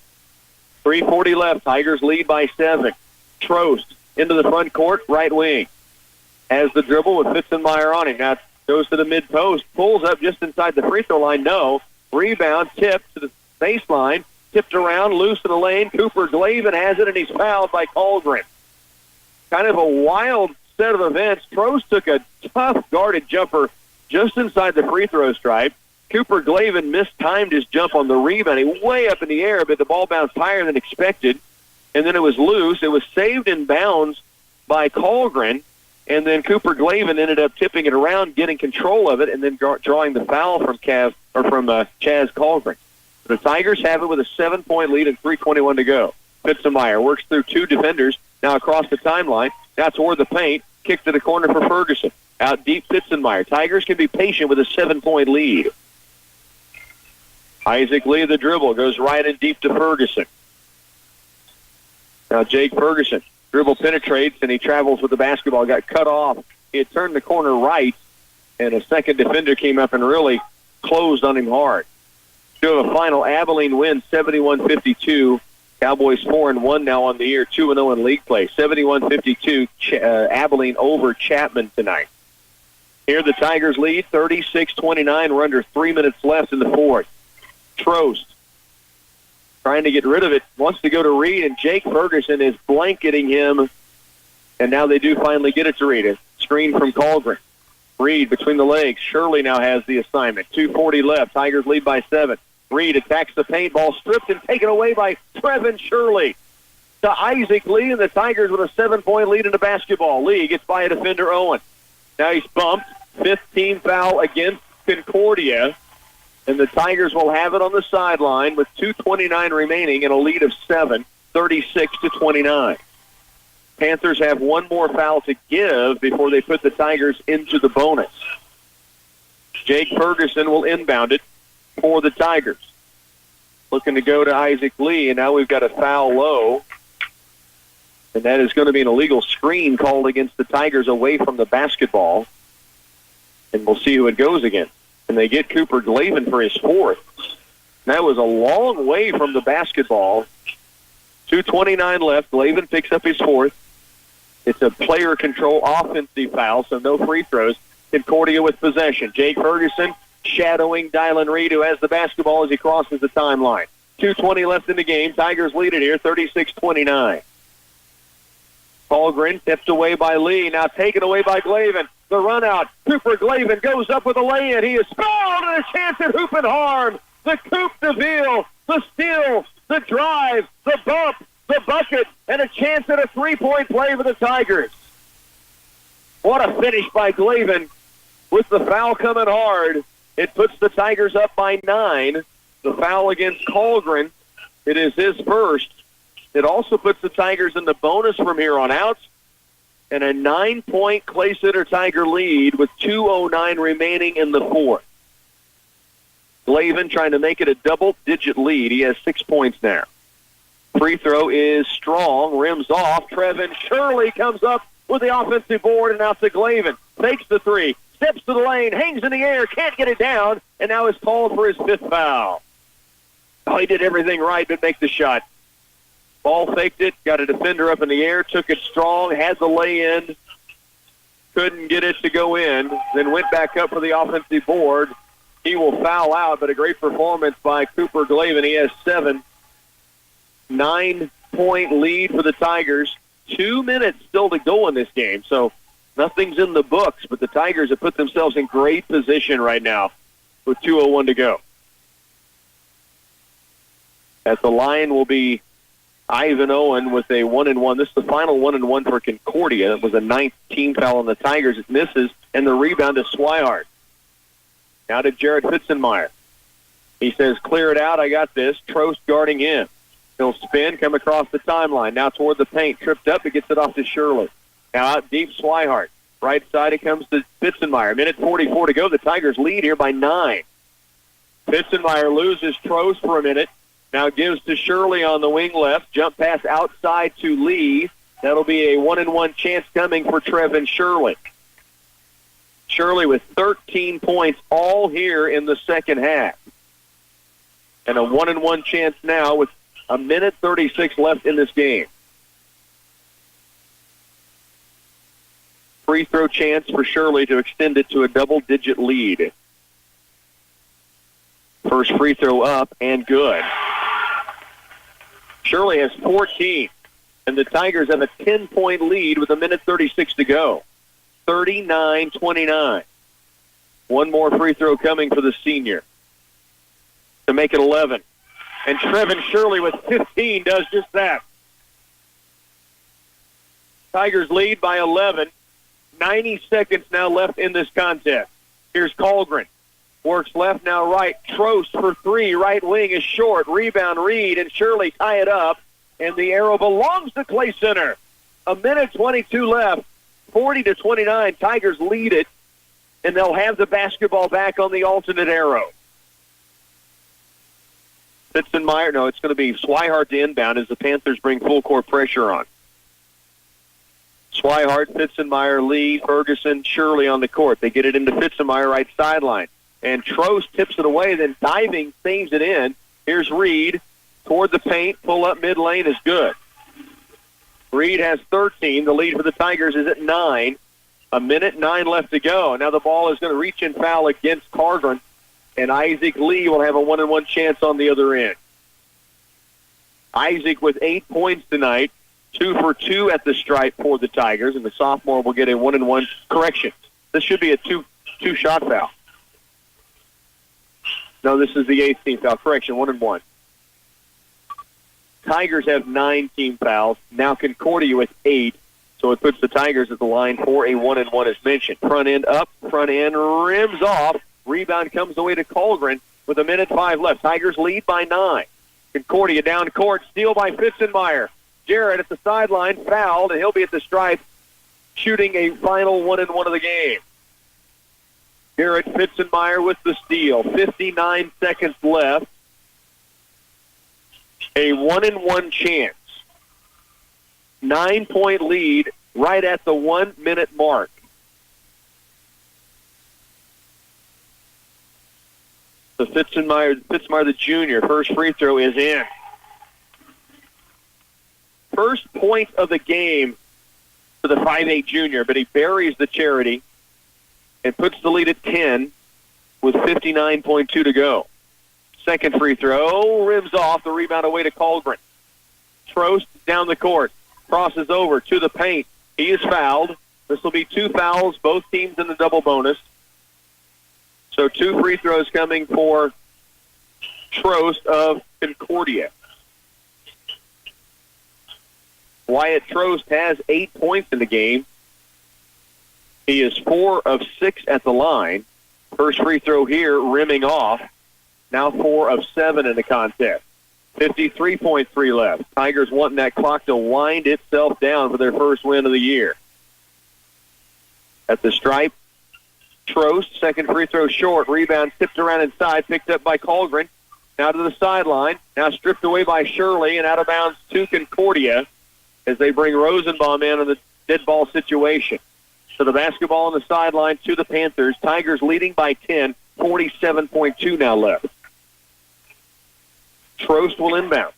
3:40 left. Tigers lead by 7. Trost into the front court, right wing. Has the dribble with Fitzenmeyer on him. Now goes to the mid-post, pulls up just inside the free throw line. No. Rebound, tipped to the baseline, tipped around, loose in the lane. Cooper Glavin has it, and he's fouled by Colgren. Kind of a wild set of events. Trost took a tough guarded jumper just inside the free throw stripe. Cooper Glavin mistimed his jump on the rebound. He way up in the air, but the ball bounced higher than expected. And then it was loose. It was saved in bounds by Colgren. And then Cooper Glavin ended up tipping it around, getting control of it, and then drawing the foul from Chaz Colgren. The Tigers have it with a 7-point lead and 3:21 to go. Fitzenmeyer works through 2 defenders, now across the timeline, now toward the paint, kick to the corner for Ferguson. Out deep, Fitzenmeyer. Tigers can be patient with a 7-point lead. Isaac Lee, the dribble, goes right and deep to Ferguson. Now Jake Ferguson. Dribble penetrates, and he travels with the basketball. Got cut off. He had turned the corner right, and a second defender came up and really closed on him hard. To a final, Abilene wins 71-52. Cowboys 4-1 now on the year, 2-0 in league play. 71-52, Abilene over Chapman tonight. Here the Tigers lead, 36-29. We're under 3 minutes left in the fourth. Trost trying to get rid of it, wants to go to Reed, and Jake Ferguson is blanketing him, and now they do finally get it to Reed. A screen from Colgren. Reed between the legs. Shirley now has the assignment. 2:40 left. Tigers lead by 7. Reed attacks the paint, ball stripped and taken away by Trevin Shirley. To Isaac Lee, and the Tigers with a 7-point lead in the basketball. Lee gets by a defender, Owen. Now he's bumped. 15 foul against Concordia. And the Tigers will have it on the sideline with 2:29 remaining and a lead of 7, 36-29. Panthers have one more foul to give before they put the Tigers into the bonus. Jake Ferguson will inbound it for the Tigers. Looking to go to Isaac Lee, and now we've got a foul low. And that is going to be an illegal screen called against the Tigers away from the basketball. And we'll see who it goes against. And they get Cooper Glavin for his fourth. That was a long way from the basketball. 2:29 left. Glavin picks up his fourth. It's a player control offensive foul, so no free throws. Concordia with possession. Jake Ferguson shadowing Dylan Reed, who has the basketball as he crosses the timeline. 2:20 left in the game. Tigers lead it here, 36-29. Paulgren tipped away by Lee, now taken away by Glavin. The run out. Cooper Glavin goes up with a lay-in. He is fouled and a chance at hoop and harm. The Coupe de Ville, the steal, the drive, the bump, the bucket, and a chance at a three-point play for the Tigers. What a finish by Glavin with the foul coming hard. It puts the Tigers up by 9. The foul against Colgren, it is his first. It also puts the Tigers in the bonus from here on out. And a 9-point Clay Center Tiger lead with 2:09 remaining in the fourth. Glavin trying to make it a double-digit lead. He has 6 points now. Free throw is strong. Rims off. Trevin Shirley comes up with the offensive board and out to Glavin. Fakes the three. Steps to the lane. Hangs in the air. Can't get it down. And now is called for his 5th foul. Oh, he did everything right but make the shot. Ball faked it. Got a defender up in the air. Took it strong. Had the lay-in. Couldn't get it to go in. Then went back up for the offensive board. He will foul out, but a great performance by Cooper Glavin. He has 7. 9-point lead for the Tigers. 2 minutes still to go in this game, so nothing's in the books, but the Tigers have put themselves in great position right now with 2:01 to go. At the line will be Ivan Owen with a 1-and-1. This is the final 1-and-1 for Concordia. It was a 9th team foul on the Tigers. It misses, and the rebound to Swihart. Now to Jared Fitzenmeyer. He says, clear it out. I got this. Trost guarding in. He'll spin, come across the timeline. Now toward the paint. Tripped up. It gets it off to Shirley. Now out deep, Swihart. Right side, it comes to Fitzenmeyer. Minute 44 to go. The Tigers lead here by 9. Fitzenmeyer loses Trost for a minute. Now gives to Shirley on the wing left. Jump pass outside to Lee. That'll be a 1-and-1 chance coming for Trevin Shirley. Shirley with 13 points all here in the second half. And a 1-and-1 chance now with a minute 36 left in this game. Free throw chance for Shirley to extend it to a double-digit lead. First free throw up and good. Shirley has 14, and the Tigers have a 10-point lead with a minute 36 to go. 39-29. One more free throw coming for the senior to make it 11. And Trevin Shirley with 15 does just that. Tigers lead by 11. 90 seconds now left in this contest. Here's Colgren. Works left, now right. Trost for 3. Right wing is short. Rebound, Reed, and Shirley tie it up. And the arrow belongs to Clay Center. A minute 22 left. 40-29. Tigers lead it. And they'll have the basketball back on the alternate arrow. Fitzenmeyer, no, it's going to be Swihart to inbound as the Panthers bring full court pressure on. Swihart, Fitzenmeyer, Lee, Ferguson, Shirley on the court. They get it into Fitzenmeyer, right sideline. And Trost tips it away, then diving, saves it in. Here's Reed toward the paint. Pull up mid-lane is good. Reed has 13. The lead for the Tigers is at 9. A minute 9 left to go. Now the ball is going to reach and foul against Cargren. And Isaac Lee will have a 1-and-1 chance on the other end. Isaac with 8 points tonight. 2 for 2 at the stripe for the Tigers. And the sophomore will get a 1-and-1 correction. This should be a two-shot foul. No, this is the 8th team foul. Correction, 1-and-1. Tigers have 9 team fouls. Now Concordia with 8. So it puts the Tigers at the line for a 1-and-1 as mentioned. Front end up, front end rims off. Rebound comes away to Colgren with a minute 5 left. Tigers lead by 9. Concordia down court. Steal by Fitzenmeyer. Jarrett at the sideline, fouled, and he'll be at the stripe shooting a final 1-and-1 of the game. Garrett Fitzenmeyer with the steal. 59 seconds left. A 1-and-1 chance. 9-point lead right at the 1 minute mark. So Fitzmeyer the junior, first free throw is in. First point of the game for the 5'8 junior, but he buries the Charity and puts the lead at 10 with 59.2 to go. Second free throw, rims off, the rebound away to Colgren. Trost down the court, crosses over to the paint. He is fouled. This will be 2 fouls, both teams in the double bonus. So 2 free throws coming for Trost of Concordia. Wyatt Trost has 8 points in the game. He is 4 of 6 at the line. First free throw here, rimming off. Now 4 of 7 in the contest. 53.3 left. Tigers wanting that clock to wind itself down for their first win of the year. At the stripe, Trost, second free throw short. Rebound tipped around inside, picked up by Colgren. Now to the sideline. Now stripped away by Shirley and out of bounds to Concordia as they bring Rosenbaum in on the dead ball situation. So the basketball on the sideline to the Panthers. Tigers leading by 10, 47.2 now left. Trost will inbound.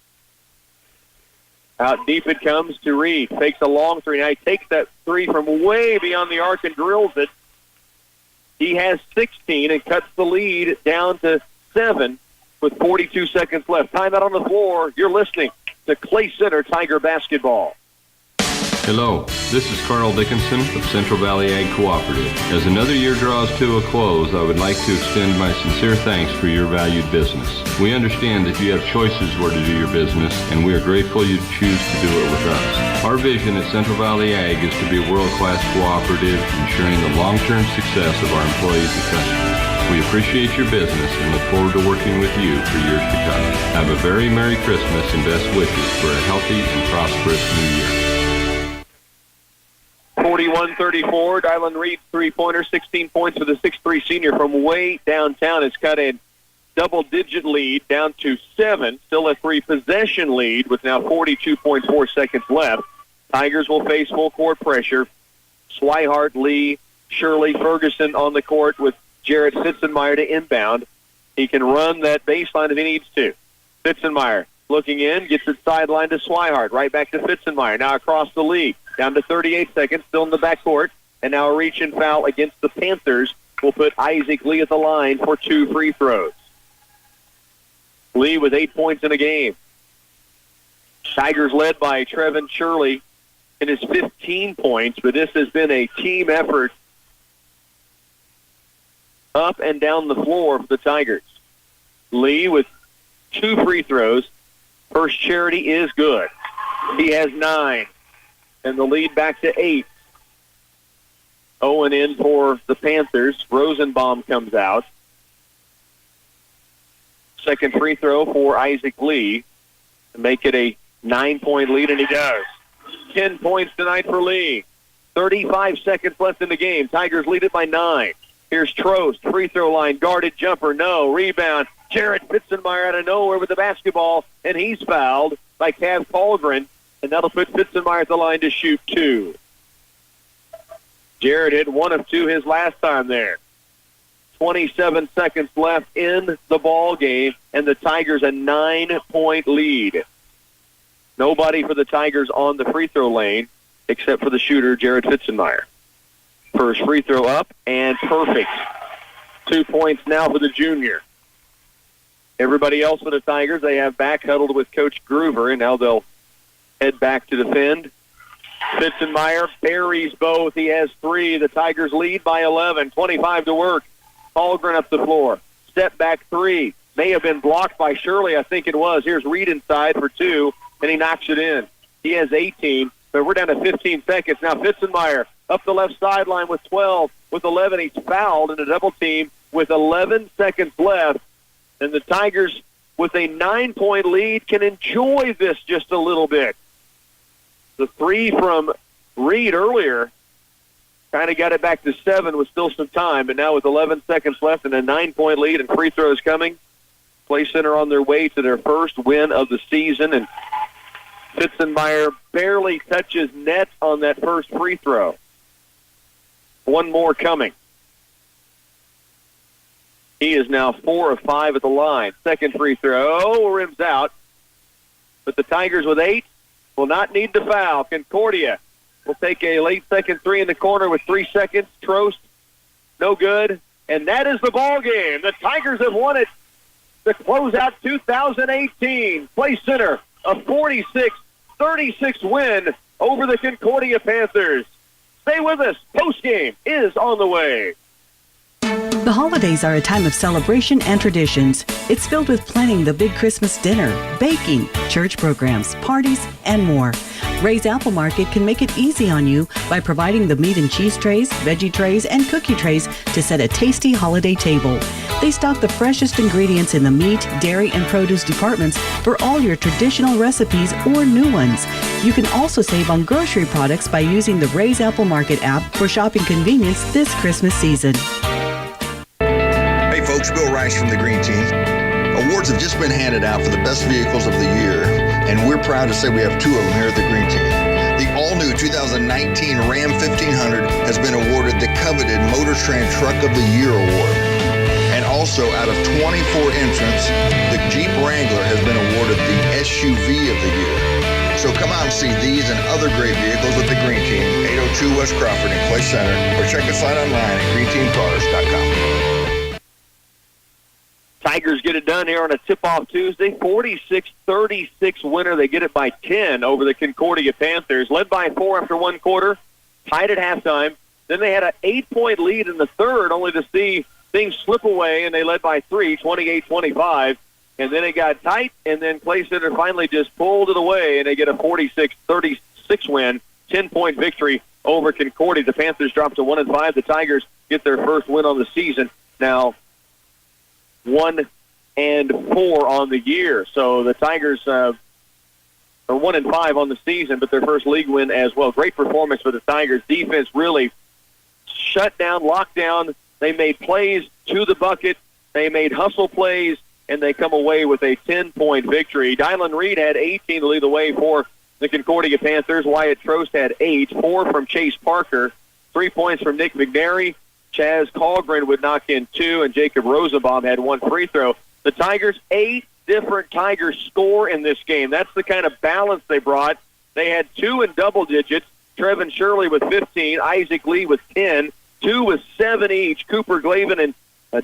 Out deep it comes to Reed. Fakes a long three. Now he takes that three from way beyond the arc and drills it. He has 16 and cuts the lead down to 7 with 42 seconds left. Timeout on the floor. You're listening to Clay Center Tiger Basketball. Hello, this is Carl Dickinson of Central Valley Ag Cooperative. As another year draws to a close, I would like to extend my sincere thanks for your valued business. We understand that you have choices where to do your business, and we are grateful you choose to do it with us. Our vision at Central Valley Ag is to be a world-class cooperative, ensuring the long-term success of our employees and customers. We appreciate your business and look forward to working with you for years to come. Have a very Merry Christmas and best wishes for a healthy and prosperous New Year. 41-34, Dylan Reed, three-pointer, 16 points for the 6'3 senior from way downtown. Has cut a double-digit lead down to 7, still a 3-possession lead with now 42.4 seconds left. Tigers will face full-court pressure. Swihart, Lee, Shirley, Ferguson on the court with Jarrett Fitzenmeyer to inbound. He can run that baseline if he needs to. Fitzenmeyer looking in, gets it sideline to Swihart, right back to Fitzenmeyer. Now across the league. Down to 38 seconds, still in the backcourt. And now a reach and foul against the Panthers will put Isaac Lee at the line for 2 free throws. Lee with 8 points in a game. Tigers led by Trevin Shirley in his 15 points, but this has been a team effort up and down the floor for the Tigers. Lee with 2 free throws. First Charity is good. He has 9. And the lead back to 8. Owen in for the Panthers. Rosenbaum comes out. Second free throw for Isaac Lee to make it a 9-point lead, and he does. 10 points tonight for Lee. 35 seconds left in the game. Tigers lead it by 9. Here's Trost. Free throw line. Guarded jumper. No. Rebound. Jarrett Fitzenmeyer out of nowhere with the basketball, and he's fouled by Cav Colgren. And that'll put Fitzenmeyer at the line to shoot 2. Jarrett hit 1 of 2 his last time there. 27 seconds left in the ball game, and the Tigers a 9-point lead. Nobody for the Tigers on the free throw lane except for the shooter, Jarrett Fitzenmeyer. First free throw up and perfect. 2 points now for the junior. Everybody else for the Tigers, they have back huddled with Coach Groover, and now they'll head back to defend. Fitzenmeyer buries both. He has 3. The Tigers lead by 11. 25 to work. Holgren up the floor. Step back 3. May have been blocked by Shirley. I think it was. Here's Reed inside for 2, and he knocks it in. He has 18, but we're down to 15 seconds. Now Fitzenmeyer up the left sideline with 12. With 11, he's fouled in a double team with 11 seconds left. And the Tigers, with a 9-point lead, can enjoy this just a little bit. The 3 from Reed earlier kind of got it back to 7 with still some time, but now with 11 seconds left and a 9-point lead and free throws coming, Clay Center on their way to their first win of the season, and Fitzenmeyer barely touches net on that first free throw. One more coming. He is now 4 of 5 at the line. Second free throw, rims out. But the Tigers with 8 will not need to foul. Concordia will take a late second three in the corner with 3 seconds. Trost, no good. And that is the ball game. The Tigers have won it to close out 2018. Play Center, a 46-36 win over the Concordia Panthers. Stay with us. Postgame is on the way. The holidays are a time of celebration and traditions. It's filled with planning the big Christmas dinner, baking, church programs, parties, and more. Ray's Apple Market can make it easy on you by providing the meat and cheese trays, veggie trays, and cookie trays to set a tasty holiday table. They stock the freshest ingredients in the meat, dairy, and produce departments for all your traditional recipes or new ones. You can also save on grocery products by using the Ray's Apple Market app for shopping convenience this Christmas season. Hey folks, Bill Rice from the Green Team. Awards have just been handed out for the best vehicles of the year, and we're proud to say we have 2 of them here at the Green Team. The all-new 2019 Ram 1500 has been awarded the coveted MotorTrend Truck of the Year award. And also, out of 24 entrants, the Jeep Wrangler has been awarded the SUV of the year. So come out and see these and other great vehicles at the Green Team, 802 West Crawford in Clay Center, or check us out online at greenteamcars.com. Tigers get it done here on a tip-off Tuesday. 46-36 winner. They get it by 10 over the Concordia Panthers. Led by 4 after 1 quarter. Tied at halftime. Then they had an 8-point lead in the third, only to see things slip away, and they led by 3, 28-25. And then it got tight, and then Clay Center finally just pulled it away, and they get a 46-36 win, 10-point victory over Concordia. The Panthers drop to 1-5. The Tigers get their first win on the season. Now, 1-4 on the year. So the Tigers are 1-5 on the season, but their first league win as well. Great performance for the Tigers. Defense really shut down, locked down. They made plays to the bucket. They made hustle plays, and they come away with a 10-point victory. Dylan Reed had 18 to lead the way for the Concordia Panthers. Wyatt Trost had 8, 4 from Chase Parker, 3 points from Nick McNary. Chaz Colgren would knock in 2, and Jacob Rosenbaum had 1 free throw. The Tigers, 8 different Tigers score in this game. That's the kind of balance they brought. They had 2 in double digits, Trevin Shirley with 15, Isaac Lee with 10, 2 with 7 each, Cooper Glavin and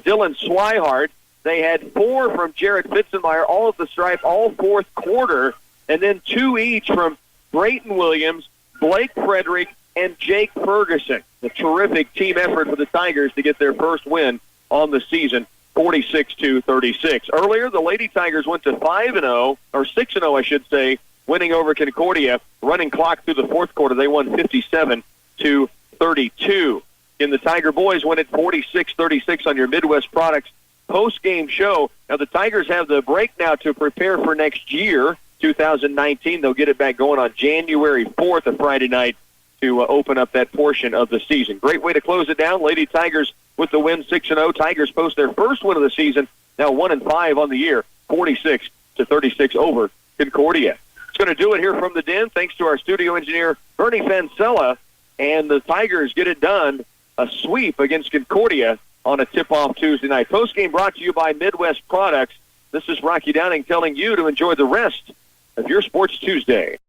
Dylan Swihart. They had 4 from Jarrett Fitzenmeyer, all at the stripe, all fourth quarter, and then 2 each from Brayton Williams, Blake Frederick, and Jake Ferguson. A terrific team effort for the Tigers to get their first win on the season, 46-36. Earlier, the Lady Tigers went to 5-0, or 6-0, I should say, winning over Concordia. Running clock through the fourth quarter, they won 57-32. And the Tiger boys win at 46-36 on your Midwest Products post-game show. Now, the Tigers have the break now to prepare for next year, 2019. They'll get it back going on January 4th, a Friday night, to open up that portion of the season. Great way to close it down. Lady Tigers with the win, 6-0. Tigers post their first win of the season, now 1-5 on the year, 46-36 over Concordia. It's going to do it here from the Den. Thanks to our studio engineer, Bernie Fancella. And the Tigers get it done, a sweep against Concordia on a tip-off Tuesday night. Post-game brought to you by Midwest Products. This is Rocky Downing telling you to enjoy the rest of your Sports Tuesday.